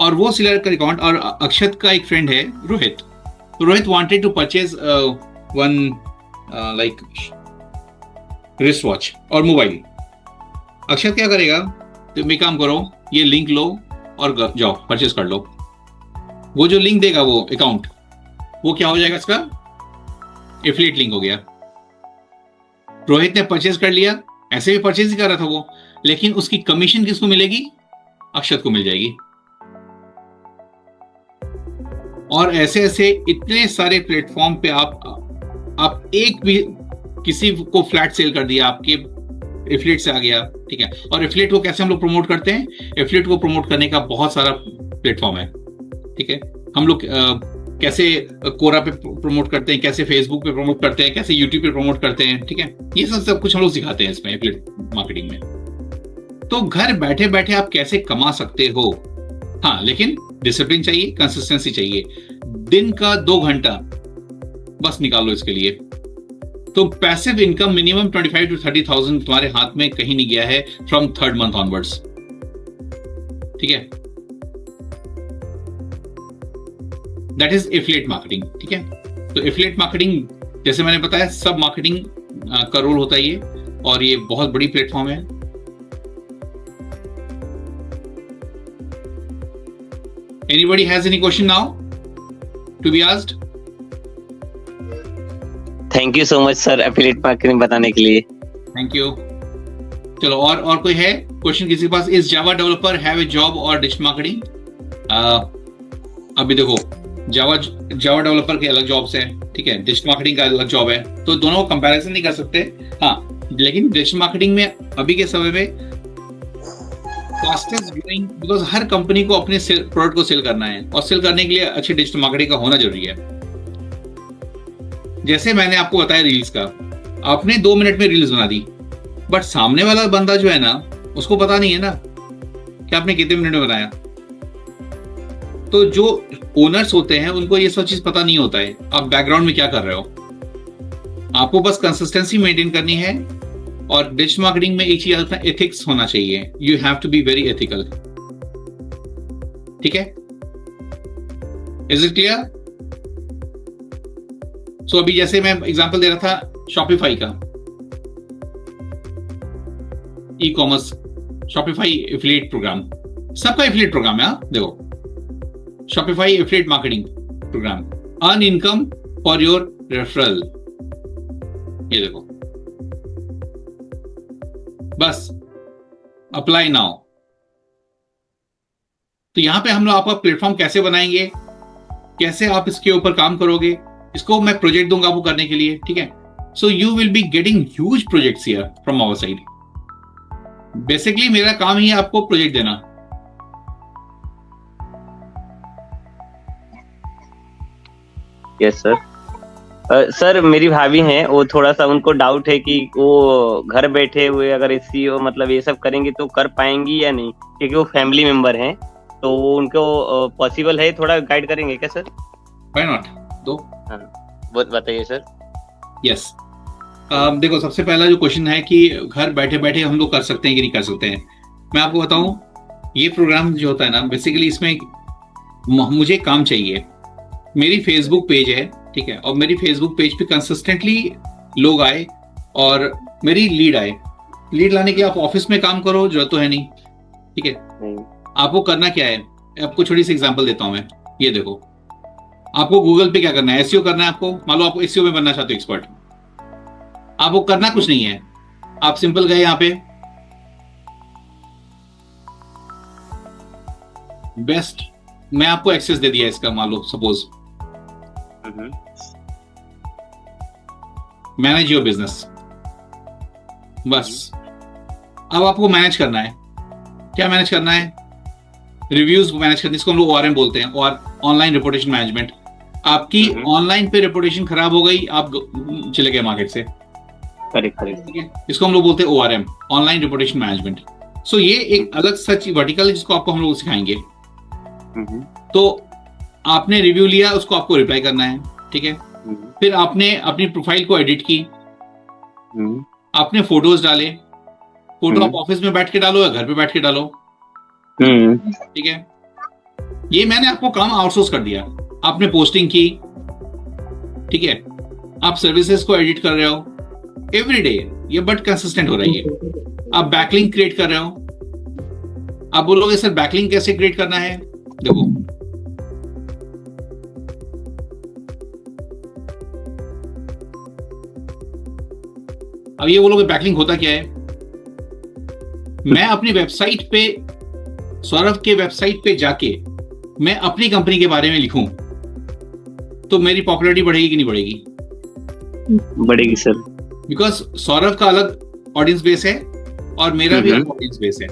[SPEAKER 1] और वो सेलर का अकाउंट, और अक्षत का एक फ्रेंड है Rohit. Rohit wanted to purchase one like wrist watch और मोबाइल. अक्षत क्या करेगा, तुम एक काम करो, ये लिंक लो और जाओ परचेज कर लो. वो जो लिंक देगा वो अकाउंट, वो क्या हो जाएगा, इसका एफिलिएट लिंक हो गया. रोहित ने परचेज कर लिया, ऐसे भी परचेज ही कर रहा था वो, लेकिन उसकी कमीशन किसको मिलेगी, अक्षत को मिल जाएगी. और ऐसे ऐसे इतने सारे प्लेटफॉर्म पे आप एक भी किसी को फ्लैट सेल कर दिया, आपके एफिलिएट से आ गया, ठीक है. और एफिलिएट को कैसे हम लोग प्रमोट करते हैं, एफिलिएट को प्रमोट करने का बहुत सारा प्लेटफॉर्म है, ठीक है. हम लोग कैसे कोरा पे प्रमोट करते हैं, कैसे फेसबुक पे प्रमोट करते हैं, कैसे यूट्यूब पे प्रमोट करते हैं, ठीक है. ये सब कुछ हम लोग सिखाते हैं इसमें एफिलिएट मार्केटिंग में. तो घर बैठे बैठे आप कैसे कमा सकते हो. हाँ, लेकिन डिसिप्लिन चाहिए, कंसिस्टेंसी चाहिए. दिन का 2 घंटा बस निकालो इसके लिए. तो पैसिव इनकम मिनिमम 25 to 30,000 तुम्हारे हाथ में कहीं नहीं गया है फ्रॉम 3rd month ऑनवर्ड्स, ठीक है. दैट इज एफिलिएट मार्केटिंग, ठीक है. तो एफिलिएट मार्केटिंग जैसे मैंने बताया, सब मार्केटिंग का रोल होता है ये, और ये बहुत बड़ी प्लेटफॉर्म है. Anybody has any question now to be asked?
[SPEAKER 2] Thank you so much sir affiliate marketing बताने के लिए.
[SPEAKER 1] Thank you. चलो, और कोई है क्वेश्चन किसी के पास? Is Java developer have a job or digital marketing? अभी देखो, जावा डेवलपर के अलग जॉब्स है, ठीक है, डिजिटल मार्केटिंग का अलग जॉब है, तो दोनों को कंपैरिजन नहीं कर सकते. हाँ, लेकिन डिजिटल मार्केटिंग में अभी के समय में fastest growing, because her company को अपने प्रोडक्ट को सेल करना है, और सेल करने के लिए अच्छी डिजिटल मार्केटिंग का होना जरूरी है. जैसे मैंने आपको बताया रील्स का, आपने 2 मिनट में रील्स बना दी, बट सामने वाला बंदा जो है ना, उसको पता नहीं है ना कि आपने कितने मिनट में बनाया. तो जो ओनर्स होते हैं उनको ये सब चीज पता नहीं होता है, आप बैकग्राउंड में क्या कर रहे हो. आपको बस कंसिस्टेंसी मेंटेन करनी है. और डिजिटल मार्केटिंग में एक चीज आता है, एथिक्स होना चाहिए. You have to be very ethical, ठीक है. Is it clear? सो अभी जैसे मैं एग्जांपल दे रहा था शॉपिफाई का, e commerce, Shopify affiliate program, सबका एफिलिएट प्रोग्राम है. देखो, Shopify affiliate marketing program, earn income for your referral. ये देखो, बस अप्लाई नाउ. तो यहां पे हम लोग आपका प्लेटफॉर्म कैसे बनाएंगे, कैसे आप इसके ऊपर काम करोगे, इसको मैं प्रोजेक्ट दूंगा आपको करने के लिए, ठीक है. So you will be getting huge projects here from our side. Basically मेरा काम ही है आपको प्रोजेक्ट देना.
[SPEAKER 2] Yes sir. सर मेरी भाभी हैं, वो थोड़ा सा उनको डाउट है कि वो घर बैठे हुए अगर एसईओ मतलब ये सब करेंगे तो कर पाएंगी या नहीं, क्योंकि वो फैमिली मेंबर हैं, तो उनको पॉसिबल है, थोड़ा गाइड करेंगे क्या सर?
[SPEAKER 1] व्हाई नॉट, दो.
[SPEAKER 2] हाँ, बताइए सर.
[SPEAKER 1] यस. देखो, सबसे पहला जो क्वेश्चन है कि घर बैठे बैठे हम लोग कर सकते हैं कि नहीं कर सकते हैं. मैं आपको बताऊं, ये प्रोग्राम जो होता है ना, बेसिकली इसमें मुझे काम चाहिए. मेरी फेसबुक पेज है, ठीक है, और मेरी फेसबुक पेज पे कंसिस्टेंटली लोग आए और मेरी लीड आए. लीड लाने के आप ऑफिस में काम करो, जरूरत तो है नहीं, ठीक है. आपको करना क्या है, आपको छोटी सी एग्जांपल देता हूं मैं. ये देखो, आपको गूगल पे क्या करना है, एसईओ करना है आपको. मान लो आपको एसईओ में बनना चाहते हो एक्सपर्ट, आपको करना कुछ नहीं है. आप सिंपल गए यहाँ पे बेस्ट, मैं आपको एक्सेस दे दिया इसका, मान लो सपोज मैनेज योर बिजनेस. बस अब आपको मैनेज करना है. क्या मैनेज करना है? रिव्यूज को मैनेज करना, इसको हम लोग ORM बोलते हैं, और ऑनलाइन रिपोर्टेशन मैनेजमेंट. आपकी ऑनलाइन पे रिपोर्टेशन खराब हो गई, आप चले गए मार्केट से.
[SPEAKER 2] करेक्ट.
[SPEAKER 1] ठीक है, इसको हम लोग बोलते हैं ORM, ऑनलाइन रिपोर्टेशन मैनेजमेंट. सो ये एक अलग सच वर्टिकल है जिसको आपको हम लोग सिखाएंगे. तो आपने रिव्यू लिया, उसको आपको रिप्लाई करना है, ठीक है। फिर आपने अपनी प्रोफाइल को एडिट की, आपने फोटोज डाले, फोटो आप ऑफिस में बैठ के डालो या घर पे बैठ के डालो, ठीक है। ये मैंने आपको काम आउटसोर्स कर दिया। आपने पोस्टिंग की, ठीक है, आप सर्विसेज को एडिट कर रहे हो एवरी डे, ये बट कंसिस्टेंट हो रही है। आप बैकलिंक क्रिएट कर रहे हो। आप बोलोगे सर बैकलिंक कैसे क्रिएट करना है, देखो अब ये बोलोगे बैकलिंक होता क्या है। मैं अपनी वेबसाइट पे, सौरभ के वेबसाइट पे जाके मैं अपनी कंपनी के बारे में लिखूं तो मेरी पॉपुलैरिटी बढ़ेगी कि नहीं बढ़ेगी?
[SPEAKER 2] बढ़ेगी सर,
[SPEAKER 1] बिकॉज सौरभ का अलग ऑडियंस बेस है और मेरा भी अलग ऑडियंस बेस है।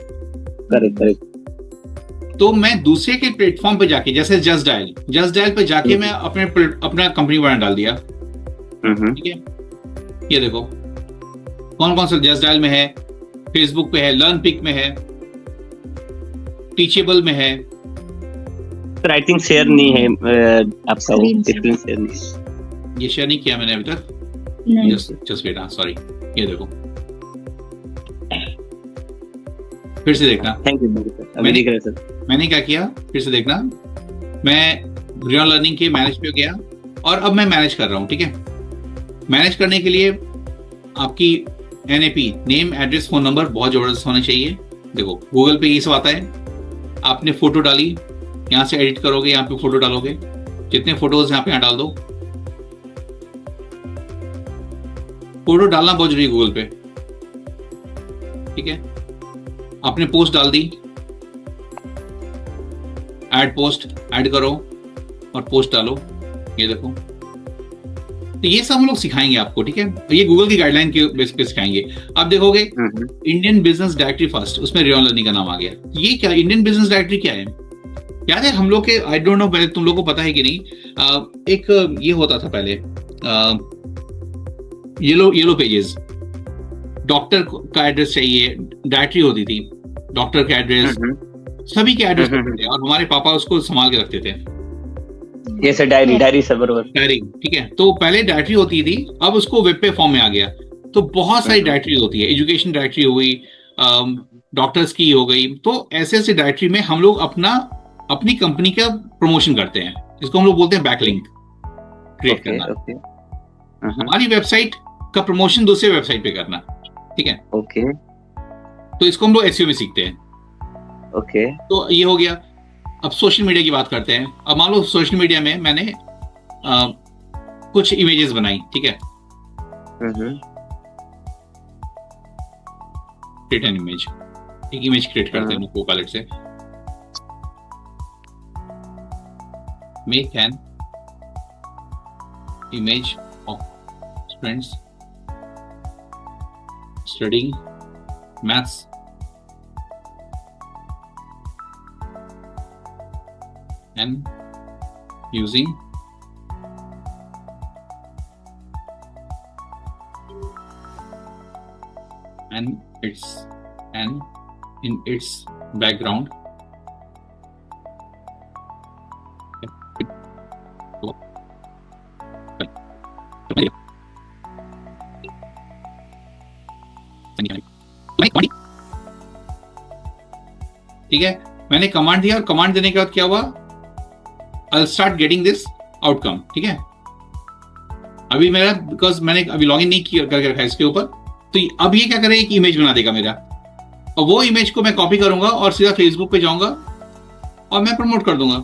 [SPEAKER 2] करेक्ट।
[SPEAKER 1] तो मैं दूसरे के प्लेटफॉर्म पे जाके, जैसे जस्ट डायल पे जाके मैं अपना कंपनी बना डाल दिया, ठीक है। ये देखो कौन कौन सा जस्ट डायल में है, फेसबुक पे है, लर्न पिक में है, टीचेबल में है।
[SPEAKER 2] सर आई थिंक शेयर नहीं है आपका, स्क्रीन शेयर नहीं,
[SPEAKER 1] ये शेयर नहीं किया मैंने अभी तक। जस्ट वेट, सॉरी, ये देखो फिर से देखना।
[SPEAKER 2] थैंक यू सर, अभी दिख रहा है सर।
[SPEAKER 1] मैंने क्या किया, फिर से देखना। मैं रियल लर्निंग के मैनेज पे गया और अब मैं मैनेज कर रहा हूँ, ठीक है। मैनेज करने के लिए आपकी NAP, name address phone number बहुत जबरदस्त होना चाहिए। देखो गूगल पे ये सब आता है। आपने फोटो डाली, यहाँ से एडिट करोगे, यहाँ पे फोटो डालोगे, जितने फोटोज यहाँ पे यहाँ डाल दो। फोटो डालना बहुत जरूरी है गूगल पे, ठीक है। आपने पोस्ट डाल दी, ऐड पोस्ट ऐड करो और पोस्ट डालो, ये देखो। तो ये सब हम लोग सिखाएंगे आपको, ठीक है। ये गूगल की गाइडलाइन के बेस पे सिखाएंगे। आप देखोगे इंडियन बिजनेस डायरेक्टरी फर्स्ट, उसमें रियल लर्निंग का नाम आ गया। ये क्या इंडियन बिजनेस डायरेक्टरी क्या है? याद है हम लोग के, आई डोंट नो पहले तुम लोग को पता है कि नहीं, एक ये होता था पहले, येलो पेजेस, डॉक्टर का एड्रेस चाहिए, डायरेक्टरी होती थी, डॉक्टर का एड्रेस, सभी के एड्रेस होते थे और हमारे पापा उसको संभाल के रखते थे।
[SPEAKER 2] ये सर डायरी सब बरोबर,
[SPEAKER 1] डायरी, ठीक है। तो पहले डायरेक्टरी होती थी, अब उसको वेब पे फॉर्म में आ गया। तो बहुत सारी डायरेक्टरी होती है, एजुकेशन डायरेक्टरी हो गई, डॉक्टर्स की हो गई। तो ऐसे ऐसे डायरेक्टरी में हम लोग अपनी कंपनी का प्रमोशन करते हैं। इसको हम लोग बोलते हैं बैकलिंक क्रिएट करना। हमारी वेबसाइट का प्रमोशन दूसरे वेबसाइट पे करना, ठीक है।
[SPEAKER 2] ओके,
[SPEAKER 1] तो इसको हम लोग SEO में सीखते हैं।
[SPEAKER 2] ओके, तो
[SPEAKER 1] ये हो गया। अब सोशल मीडिया की बात करते हैं। अब मान लो सोशल मीडिया में मैंने कुछ इमेजेस बनाई, ठीक है। क्रिएट एन इमेज, एक इमेज क्रिएट करते हैं को पैलेट से। Make an image of students studying maths and using and in its background ठीक है। मैंने कमांड दिया और कमांड देने के बाद क्या हुआ, I'll start getting this outcome, ठीक है। अभी मेरा, बिकॉज मैंने अभी लॉगिन नहीं किया करके रखा है इसके ऊपर, तो अब ये क्या करेगा, एक इमेज बना देगा मेरा, और वो इमेज को मैं कॉपी करूंगा और सीधा फेसबुक पे जाऊंगा और मैं प्रमोट कर दूंगा।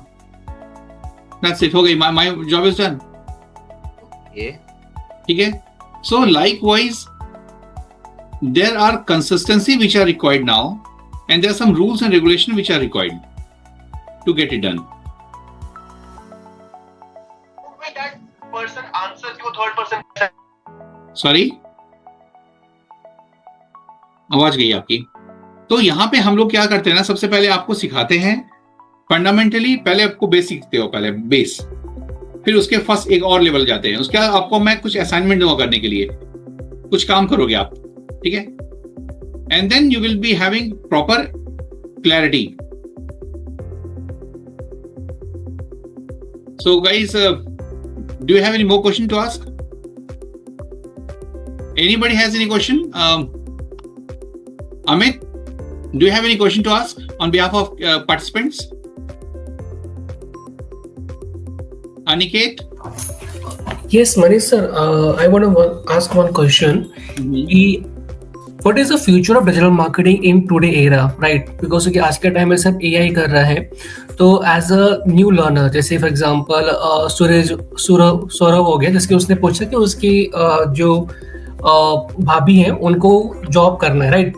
[SPEAKER 1] That's it, हो गई, माय जॉब इज डन, ठीक है। So likewise there are consistency which are required now and there are some rules and regulation which are required to get it done. Sorry, आवाज गई आपकी। तो यहां पे हम लोग क्या करते हैं ना, सबसे पहले आपको सिखाते हैं फंडामेंटली, पहले आपको बेस सीखते हो, पहले बेस, फिर उसके फर्स्ट एक और लेवल जाते हैं। उसके बाद आपको मैं कुछ असाइनमेंट दूंगा करने के लिए, कुछ काम करोगे आप, ठीक है। And then you will be having proper clarity So guys, do you have any more question to ask? Anybody has any question? Amit, do you have any question to ask on behalf of participants? Aniket?
[SPEAKER 3] Yes, Manish sir, I want to ask one question. What is the future of digital marketing in today era, right? Because क्योंकि आज के time में सब AI कर रहा है, तो as a new learner, जैसे फॉर एग्जांपल सौरभ हो गया, जिसके उसने पूछा कि उसकी जो भाभी हैं उनको जॉब करना है, राइट?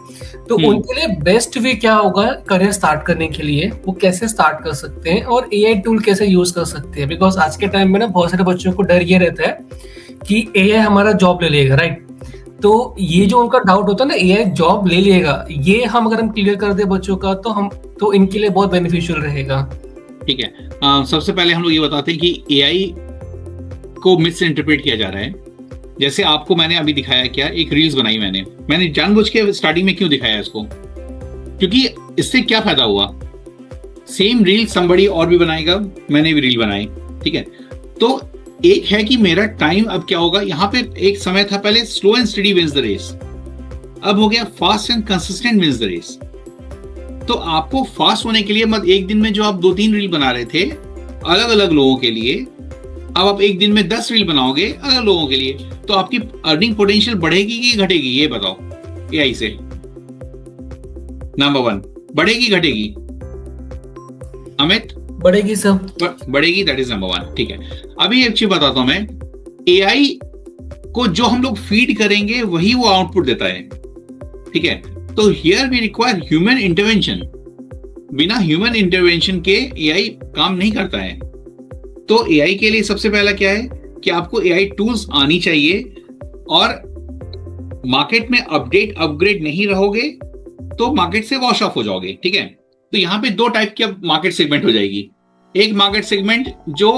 [SPEAKER 3] तो उनके लिए बेस्ट वे क्या होगा करियर स्टार्ट करने के लिए? वो कैसे स्टार्ट कर सकते हैं और AI टूल कैसे यूज कर सकते हैं? बिकॉज आज के टाइम में ना बहुत सारे बच्चों को डर ये रहता है कि AI हमारा जॉब ले लेगा, राइट? तो ये जो उनका डाउट होता है ना, AI जॉब ले लेगा, ये अगर हम क्लियर कर दे बच्चों का, तो इनके लिए बहुत बेनिफिशियल रहेगा।
[SPEAKER 1] ठीक है, सबसे पहले हम लोग ये बताते हैं कि AI को मिस इंटरप्रेट किया जा रहा है। जैसे आपको मैंने अभी दिखाया, क्या एक रील्स बनाई मैंने जानबूझ के स्टार्टिंग में क्यों दिखाया इसको, क्योंकि इससे क्या फायदा हुआ? सेम रील समबडी और भी बनाएगा, मैंने भी रील बनाई, ठीक है? तो एक है कि मेरा टाइम अब क्या होगा, यहाँ पे एक समय था पहले slow and study wins the race, अब हो गया fast and consistent wins the race. तो आपको फास्ट होने के लिए मत एक दिन में जो आप 2-3 रील बना रहे थे अलग अलग लोगों के लिए, अब आप एक दिन में 10 रील बनाओगे अलग लोगों के लिए, तो आपकी अर्निंग पोटेंशियल बढ़ेगी कि घटेगी, ये बताओ AI से। नंबर 1, बढ़ेगी घटेगी? अमित?
[SPEAKER 3] बढ़ेगी सर।
[SPEAKER 1] बढ़ेगी, दैट इज नंबर 1, ठीक है। अभी एक चीज बताता हूं मैं, AI को जो हम लोग फीड करेंगे वही वो आउटपुट देता है, ठीक है? तो here we require human intervention. बिना ह्यूमन इंटरवेंशन के AI काम नहीं करता है। तो AI के लिए सबसे पहला क्या है कि आपको AI टूल्स आनी चाहिए, और मार्केट में अपग्रेड नहीं रहोगे तो मार्केट से वॉश ऑफ हो जाओगे, ठीक है? तो यहाँ पे 2 टाइप की मार्केट सेगमेंट हो जाएगी। एक मार्केट सेगमेंट जो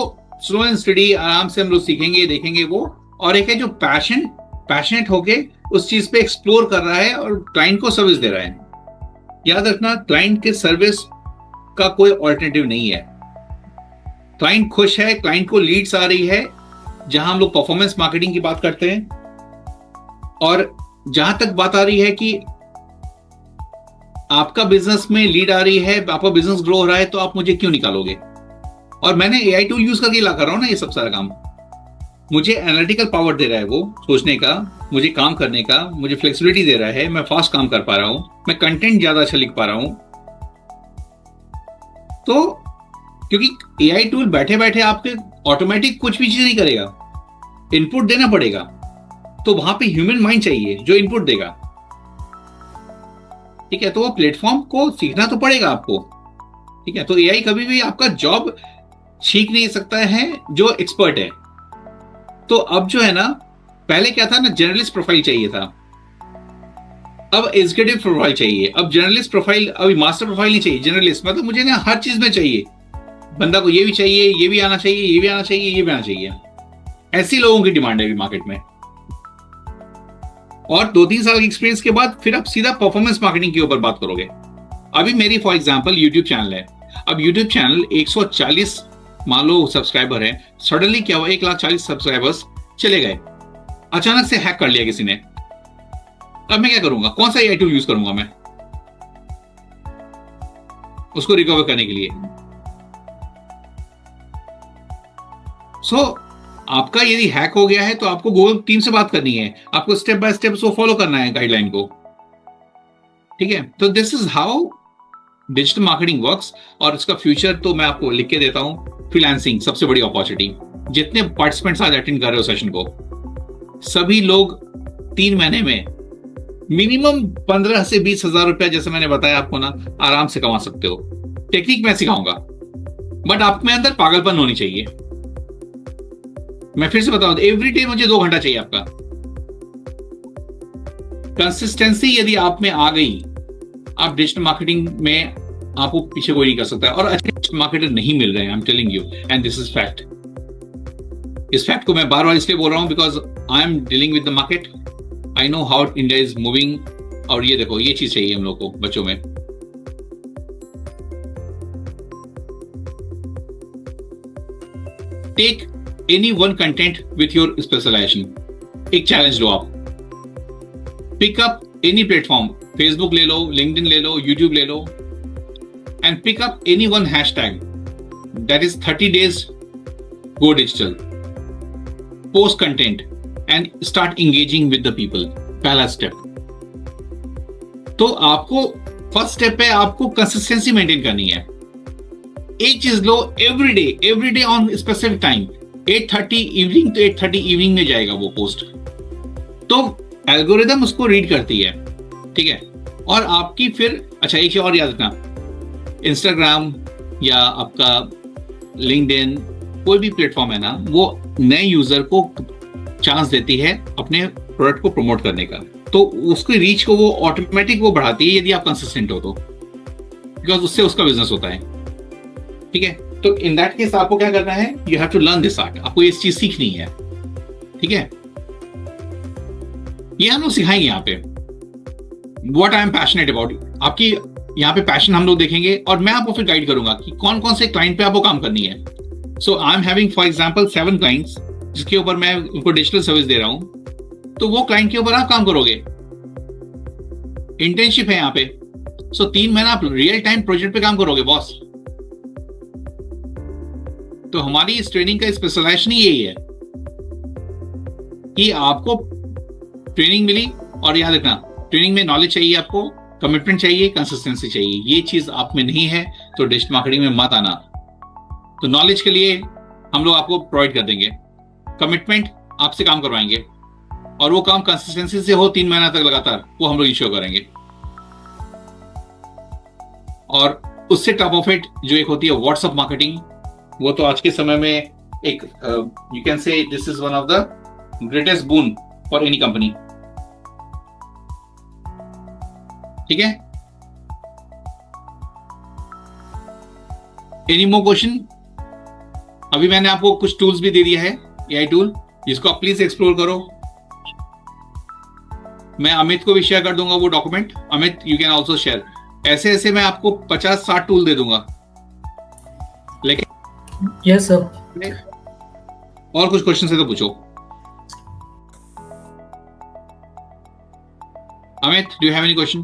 [SPEAKER 1] स्लो एंड स्टडी आराम से हम लोग सीखेंगे देखेंगे वो, और एक है जो पैशनेट होके उस चीज पे एक्सप्लोर कर रहा है और क्लाइंट को सर्विस दे रहा है। याद रखना, क्लाइंट के सर्विस का कोई ऑल्टरनेटिव नहीं है। क्लाइंट खुश है, क्लाइंट को लीड्स आ रही है, जहां हम लोग परफॉर्मेंस मार्केटिंग की बात करते हैं, और जहां तक बात आ रही है कि आपका बिजनेस में लीड आ रही है, आपका बिजनेस ग्रो हो रहा है, तो आप मुझे क्यों निकालोगे? और मैंने AI टूल यूज करके ला कर रहा हूं ना ये सब सारा काम। मुझे एनालिटिकल पावर दे रहा है वो सोचने का, मुझे काम करने का, मुझे फ्लेक्सिबिलिटी दे रहा है, मैं फास्ट काम कर पा रहा हूं, मैं कंटेंट ज्यादा अच्छा लिख पा रहा हूं। तो क्योंकि AI टूल बैठे बैठे आपके ऑटोमेटिक कुछ भी चीज नहीं करेगा, इनपुट देना पड़ेगा। तो वहां पे ह्यूमन माइंड चाहिए जो इनपुट देगा, ठीक है? तो वो प्लेटफॉर्म को सीखना तो पड़ेगा आपको, ठीक है? तो AI कभी भी आपका जॉब छीन नहीं सकता है जो एक्सपर्ट है। तो अब जो है ना, पहले क्या था ना, जर्नलिस्ट प्रोफाइल चाहिए था, अब एग्जीक्यूटिव प्रोफाइल चाहिए, अब जर्नलिस्ट प्रोफाइल, अभी मास्टर प्रोफाइल नहीं चाहिए, जर्नलिस्ट। मतलब मुझे ना हर चीज में चाहिए, बंदा को ये भी चाहिए, ये भी आना चाहिए, ये भी आना चाहिए, ये भी आना चाहिए। ऐसी लोगों की डिमांड है अभी मार्केट में। और 2-3 साल की एक्सपीरियंस के बाद फिर आप सीधा परफॉर्मेंस मार्केटिंग के ऊपर बात करोगे। अभी मेरी फॉर एग्जांपल यूट्यूब चैनल है, अब यूट्यूब चैनल 140 मान लो सब्सक्राइबर है, सडनली क्या हुआ 140 सब्सक्राइबर्स चले गए, अचानक से हैक कर लिया किसी ने। अब मैं क्या करूंगा? कौन सा AI टूल यूज करूंगा मैं उसको रिकवर करने के लिए? आपका यदि हैक हो गया है तो आपको गूगल टीम से बात करनी है, आपको स्टेप बाय स्टेप उसको फॉलो करना है गाइडलाइन को, ठीक है? तो this is how digital marketing works. और इसका फ्यूचर तो मैं आपको लिख के देता हूं, फ्रीलांसिंग सबसे बड़ी अपॉर्चुनिटी। जितने पार्टिसिपेंट्स आज अटेंड कर रहे हो सेशन को, सभी लोग 3 महीने में मिनिमम 15 से 20 हजार रुपया, जैसे मैंने बताया आपको ना, आराम से कमा सकते हो। टेक्निक मैं सिखाऊंगा, बट आप में अंदर पागलपन होनी चाहिए। मैं फिर से बताऊं, एवरी डे मुझे 2 घंटा चाहिए आपका। कंसिस्टेंसी यदि आप में आ गई, आप डिजिटल मार्केटिंग में आपको पीछे कोई नहीं कर सकता। और अच्छे मार्केटर नहीं मिल रहे हैं, I am telling you, and this is fact. इस फैक्ट को मैं बार बार इसलिए बोल रहा हूं because I am dealing with the market, I know how India is moving. और ये देखो, ये चीज चाहिए हम लोग को बच्चों में। Take any one content with your specialisation. एक चैलेंज लो आप, पिकअप एनी प्लेटफॉर्म, फेसबुक ले लो, लिंक्डइन ले लो, यूट्यूब ले लो, and pick up any one hashtag, that is 30 days go digital, post content and start engaging with the people. पहला step. तो आपको फर्स्ट स्टेप है, आपको कंसिस्टेंसी मेंटेन करनी है. एक चीज लो, every day on specific time, 8:30 evening तो 8:30 इवनिंग में जाएगा वो पोस्ट. तो एल्गोरिदम उसको रीड करती है, ठीक है. और आपकी फिर अच्छा एक चीज और याद रखना, इंस्टाग्राम या आपका लिंक्डइन, कोई भी प्लेटफॉर्म है ना, वो नए यूजर को चांस देती है अपने प्रोडक्ट को प्रमोट करने का. तो उसकी रीच को वो ऑटोमेटिक वो बढ़ाती है यदि आप कंसिस्टेंट हो तो, बिकॉज उससे उसका बिजनेस होता है. ठीक है. तो इन दैट केस आपको क्या करना है, you have to learn this art. आपको ये चीज सीखनी है. ठीक है. ये हम लोग सिखाएंगे यहाँ पे, what I am passionate about. आपकी यहाँ पे पैशन हम लोग देखेंगे और मैं आपको फिर गाइड करूंगा कि कौन कौन से क्लाइंट पे आपको काम करनी है. So I am having for example 7 clients जिसके ऊपर मैं उनको डिजिटल सर्विस दे रहा हूं. तो वो क्लाइंट के ऊपर आप काम करोगे. इंटर्नशिप है यहाँ पे. सो 3 महीना आप रियल टाइम प्रोजेक्ट पे काम करोगे बॉस. तो हमारी इस ट्रेनिंग का स्पेशलाइजेशन ही यही है कि आपको ट्रेनिंग मिली. और याद रखना, ट्रेनिंग में नॉलेज चाहिए, आपको कमिटमेंट चाहिए, कंसिस्टेंसी चाहिए. ये चीज आप में नहीं है तो डिजिटल मार्केटिंग में मत आना. तो नॉलेज के लिए हम लोग आपको प्रोवाइड कर देंगे, कमिटमेंट आपसे काम करवाएंगे, और वो काम कंसिस्टेंसी से हो 3 महीना तक लगातार, वो हम लोग इंश्योर करेंगे. और उससे टॉप ऑफ इट जो एक होती है व्हाट्सएप मार्केटिंग, वो तो आज के समय में एक you can say this is one of the greatest boon for any company. ठीक है. Any more question? अभी मैंने आपको कुछ टूल्स भी दे दिया है, एआई टूल, जिसको आप प्लीज एक्सप्लोर करो. मैं अमित को भी शेयर कर दूंगा वो document. Amit, you can also share. ऐसे ऐसे मैं आपको 50-60 टूल दे दूंगा. लेकिन
[SPEAKER 3] यस सर.
[SPEAKER 1] और कुछ क्वेश्चन है तो पूछो. Amit, do you have any question?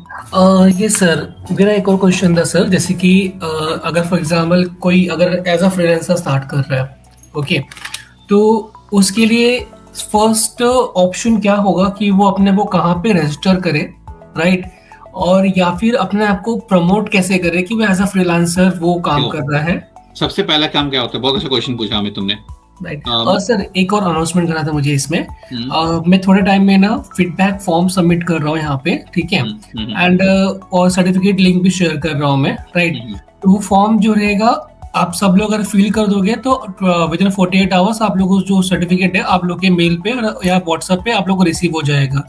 [SPEAKER 3] Yes sir, मेरा एक और क्वेश्चन था सर. जैसे कि अगर फॉर एग्जांपल कोई अगर एज अ फ्रीलांसर स्टार्ट कर रहा है, ओके, तो उसके लिए फर्स्ट ऑप्शन क्या होगा कि वो अपने वो कहाँ पे रजिस्टर करे, राइट? और या फिर अपने आप को प्रमोट कैसे करे कि वो एज अ फ्रीलांसर वो काम कर रहा है?
[SPEAKER 1] सबसे पहला काम क्या होता है? बहुत अच्छा क्वेश्चन पूछा हमें तुमने.
[SPEAKER 3] राइट. और सर एक और अनाउंसमेंट करना था मुझे इसमें. मैं थोड़े टाइम में ना फीडबैक फॉर्म सबमिट कर रहा हूँ यहाँ पे, ठीक है, एंड और सर्टिफिकेट लिंक भी शेयर कर रहा हूँ मैं, राइट. तो वो फॉर्म जो रहेगा आप सब लोग अगर फिल कर दोगे तो विद इन 48 आवर्स आप लोगों को जो सर्टिफिकेट है आप लोग के मेल पे या व्हाट्सएप पे आप लोग को रिसीव हो जाएगा.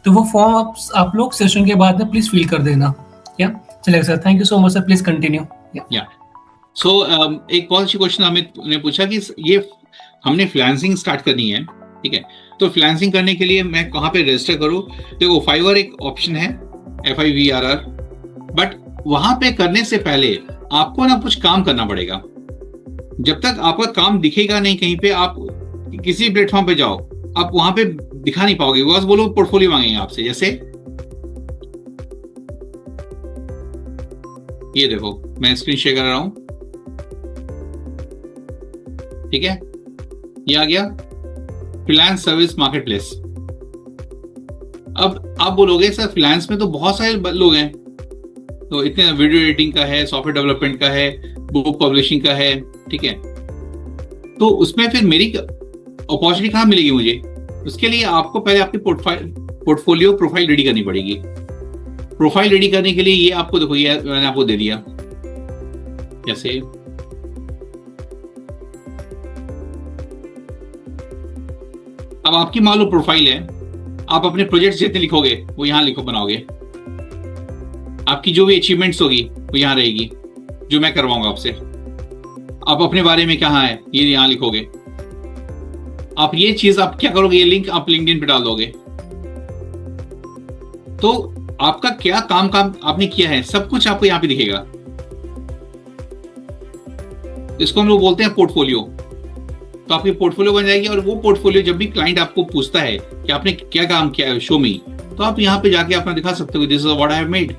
[SPEAKER 3] तो वो फॉर्म आप लोग सेशन के बाद में प्लीज फिल कर देना. या चलेगा sir. Thank you so much sir. Please continue.
[SPEAKER 1] या सो एक बहुत अच्छी क्वेश्चन अमित ने पूछा कि ये हमने फ्रीलांसिंग स्टार्ट करनी है, ठीक है, तो फ्रीलांसिंग करने के लिए मैं कहाँ पे रजिस्टर करूँ? देखो, फाइवर एक ऑप्शन है, FIVRR, बट वहां पे करने से पहले आपको ना कुछ काम करना पड़ेगा. जब तक आपका काम दिखेगा नहीं कहीं पे, आप किसी प्लेटफॉर्म पे जाओ, आप वहां पे दिखा नहीं पाओगे. बस वो लोग पोर्टफोलियो मांगेंगे आपसे. जैसे ये देखो, मैं स्क्रीन शेयर कर रहा हूं, ठीक है, ये आ गया फ्रीलांस सर्विस मार्केट प्लेस. अब आप बोलोगे सर फ्रीलांस में तो बहुत सारे लोग हैं, तो इतने वीडियो एडिटिंग का है, सॉफ्टवेयर डेवलपमेंट का है, बुक पब्लिशिंग का है, ठीक है, तो उसमें फिर मेरी अपॉर्चुनिटी कहाँ मिलेगी मुझे? उसके लिए आपको पहले आपकी पोर्टफोलियो प्रोफाइल रेडी करनी पड़ेगी. प्रोफाइल रेडी करने के लिए ये आपको देखो, ये मैंने आपको दे दिया. जैसे अब आपकी मान लो प्रोफाइल है, आप अपने प्रोजेक्ट जितने लिखोगे वो यहां लिखो, बनाओगे. आपकी जो भी अचीवमेंट्स होगी वो यहां रहेगी, जो मैं करवाऊंगा आपसे. आप अपने बारे में कहाँ है ये यहां लिखोगे. आप ये चीज आप क्या करोगे, ये लिंक आप लिंक्डइन पे डाल दोगे. तो आपका क्या काम आपने किया है सब कुछ आपको यहां पे दिखेगा. इसको हम लोग बोलते हैं पोर्टफोलियो. तो आपकी पोर्टफोलियो बन जाएगी, और वो पोर्टफोलियो जब भी क्लाइंट आपको पूछता है कि आपने क्या काम किया है, शो मी, तो आप यहाँ पे जाके अपना दिखा सकते हो, this is what I have made.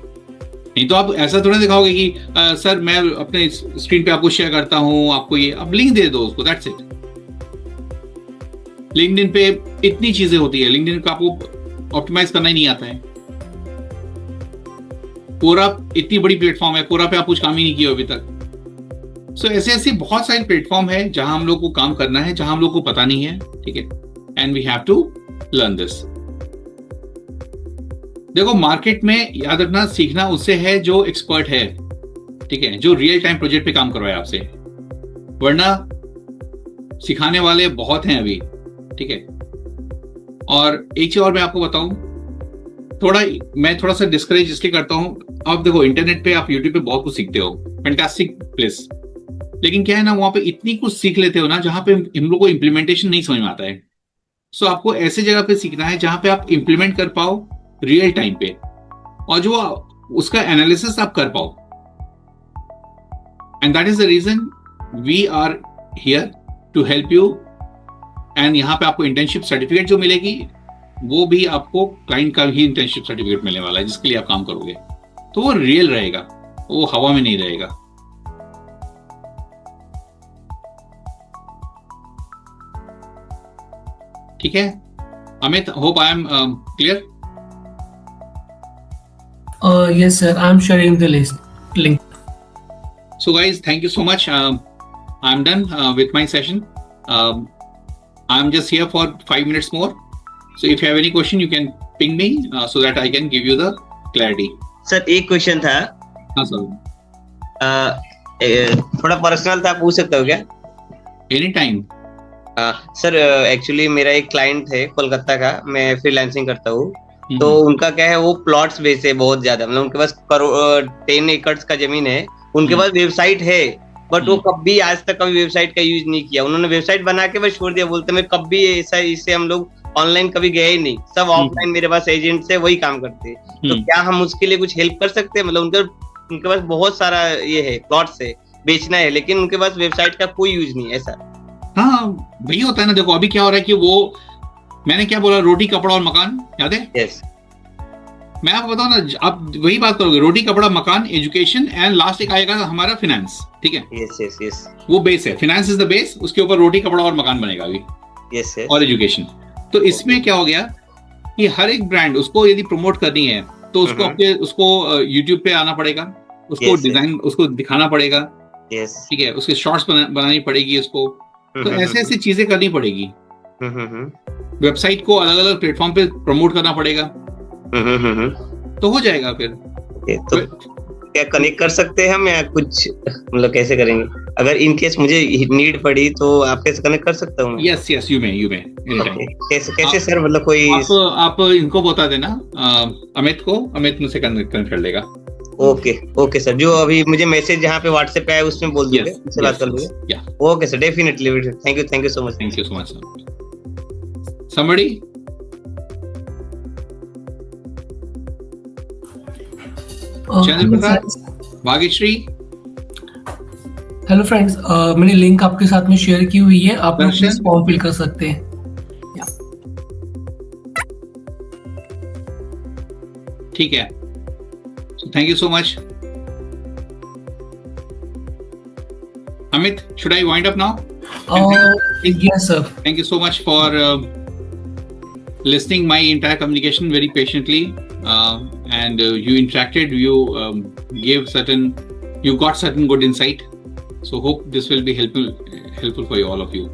[SPEAKER 1] नहीं तो आप ऐसा थोड़ा दिखाओगे कि सर मैं अपने स्क्रीन पे आपको शेयर करता हूँ, आपको ये, आप लिंक दे दो उसको, दैट्स इट। लिंक्डइन पे इतनी चीजें होती है, लिंक्डइन पे आपको ऑप्टिमाइज करना ही नहीं आता है। कोरा इतनी बड़ी प्लेटफॉर्म है, कोरा पे आप कुछ काम ही नहीं किया अभी तक। सो ऐसे ऐसे बहुत सारे प्लेटफॉर्म है जहां हम लोग को काम करना है, जहां हम लोग को पता नहीं है, ठीक है, and we have to learn this. देखो मार्केट में याद रखना, सीखना उससे है जो एक्सपर्ट है, ठीक है, जो रियल टाइम प्रोजेक्ट पे काम करवाए आपसे, वरना सिखाने वाले बहुत हैं अभी, ठीक है। और एक चीज और मैं आपको बताऊं, मैं थोड़ा सा डिस्करेज इसलिए करता हूं, आप देखो इंटरनेट पे, आप यूट्यूब पे बहुत कुछ सीखते हो, फैंटास्टिक प्लेस, लेकिन क्या है ना, वहां पे इतनी कुछ सीख लेते हो ना जहां पे हम लोग को इम्प्लीमेंटेशन नहीं समझ में आता है। सो आपको ऐसे जगह पे सीखना है जहां पे आप इम्प्लीमेंट कर पाओ रियल टाइम पे, और जो उसका एनालिसिस आप कर पाओ। And that is the reason we are here to help you. And यहाँ पे आपको इंटर्नशिप सर्टिफिकेट जो मिलेगी, वो भी आपको क्लाइंट का ही इंटर्नशिप सर्टिफिकेट मिलने वाला है, जिसके लिए आप काम करोगे, तो वो रियल रहेगा, वो हवा में नहीं रहेगा। ठीक है Amit, hope I am clear.
[SPEAKER 3] Yes, sir. I'm sharing the link.
[SPEAKER 1] So guys, thank you so much. I'm done with my session. I'm just here for 5 minutes more. So if you have any question, you can ping me so that I can give you the clarity.
[SPEAKER 2] Sir एक question था।
[SPEAKER 1] हाँ sir.
[SPEAKER 2] थोड़ा personal था, पूछ सकते हो क्या?
[SPEAKER 1] Any time.
[SPEAKER 2] Sir actually मेरा एक क्लाइंट है कोलकाता का, मैं फ्रीलांसिंग करता हूँ, तो उनका क्या है, वो प्लॉट्स बेस है बहुत ज्यादा, मतलब उनके पास 10 एकड़ का जमीन है, उनके पास वेबसाइट है, बट वो कभी आज तक कभी वेबसाइट का यूज नहीं किया। उन्होंने वेबसाइट बना के बस छोड़ दिया, बोलते मैं कभी ऐसा इससे हम लोग ऑनलाइन कभी गए ही नहीं, सब ऑफलाइन मेरे पास एजेंट से वही काम करते हैं। तो क्या हम उसके लिए कुछ हेल्प कर सकते हैं? मतलब उनके पास बहुत सारा ये है, प्लॉट्स है, बेचना है, लेकिन उनके पास वेबसाइट का कोई यूज नहीं, ऐसा।
[SPEAKER 1] हाँ वही होता है ना। देखो अभी क्या हो रहा है कि वो, मैंने क्या बोला, रोटी कपड़ा और मकान, याद है?
[SPEAKER 2] यस।
[SPEAKER 1] मैं आपको बताऊं ना, आप वही बात करोगे, रोटी कपड़ा मकान, एजुकेशन, एंड लास्ट एक आएगा हमारा फाइनेंस, ठीक है?
[SPEAKER 2] Yes yes yes.
[SPEAKER 1] वो बेस है, फाइनेंस इज द बेस, उसके ऊपर रोटी कपड़ा और मकान बनेगा अभी।
[SPEAKER 2] Yes yes.
[SPEAKER 1] और एजुकेशन। तो इसमें क्या हो गया कि हर एक ब्रांड उसको यदि प्रमोट करनी है तो उसको यूट्यूब पे आना पड़ेगा, उसको डिजाइन उसको दिखाना पड़ेगा, ठीक है, उसके शॉर्ट्स बनानी पड़ेगी उसको, तो ऐसे ऐसी चीजें करनी पड़ेगी। वेबसाइट को अलग अलग प्लेटफॉर्म पे प्रमोट करना पड़ेगा, तो हो जाएगा फिर।
[SPEAKER 2] तो क्या कनेक्ट कर सकते हैं हम, या कुछ मतलब कैसे करेंगे? अगर इन केस मुझे नीड पड़ी तो आप कैसे कनेक्ट कर सकता हूँ?
[SPEAKER 1] यस यस, यू मे
[SPEAKER 2] कैसे सर, मतलब कोई
[SPEAKER 1] आप इनको बता देना, अमित मुझसे कनेक्ट कर लेगा।
[SPEAKER 2] ओके सर, जो अभी मुझे मैसेज जहाँ पे व्हाट्सएप पे आया उसमें बोल दीजिए, उससे बात कर लूंगा। Okay sir, definitely, thank you so much.
[SPEAKER 1] Thank you so much. Somebody? Bhagyashree?
[SPEAKER 3] Hello friends, मैंने लिंक आपके साथ में शेयर की हुई है, आप लोग प्लीज फॉर्म फिल कर सकते हैं।
[SPEAKER 1] ठीक है, thank you so much. Amit, should I wind up now?
[SPEAKER 3] Yes, sir.
[SPEAKER 1] Thank you so much for listening my entire communication very patiently, and you interacted. You got certain good insight. So hope this will be helpful for all of you.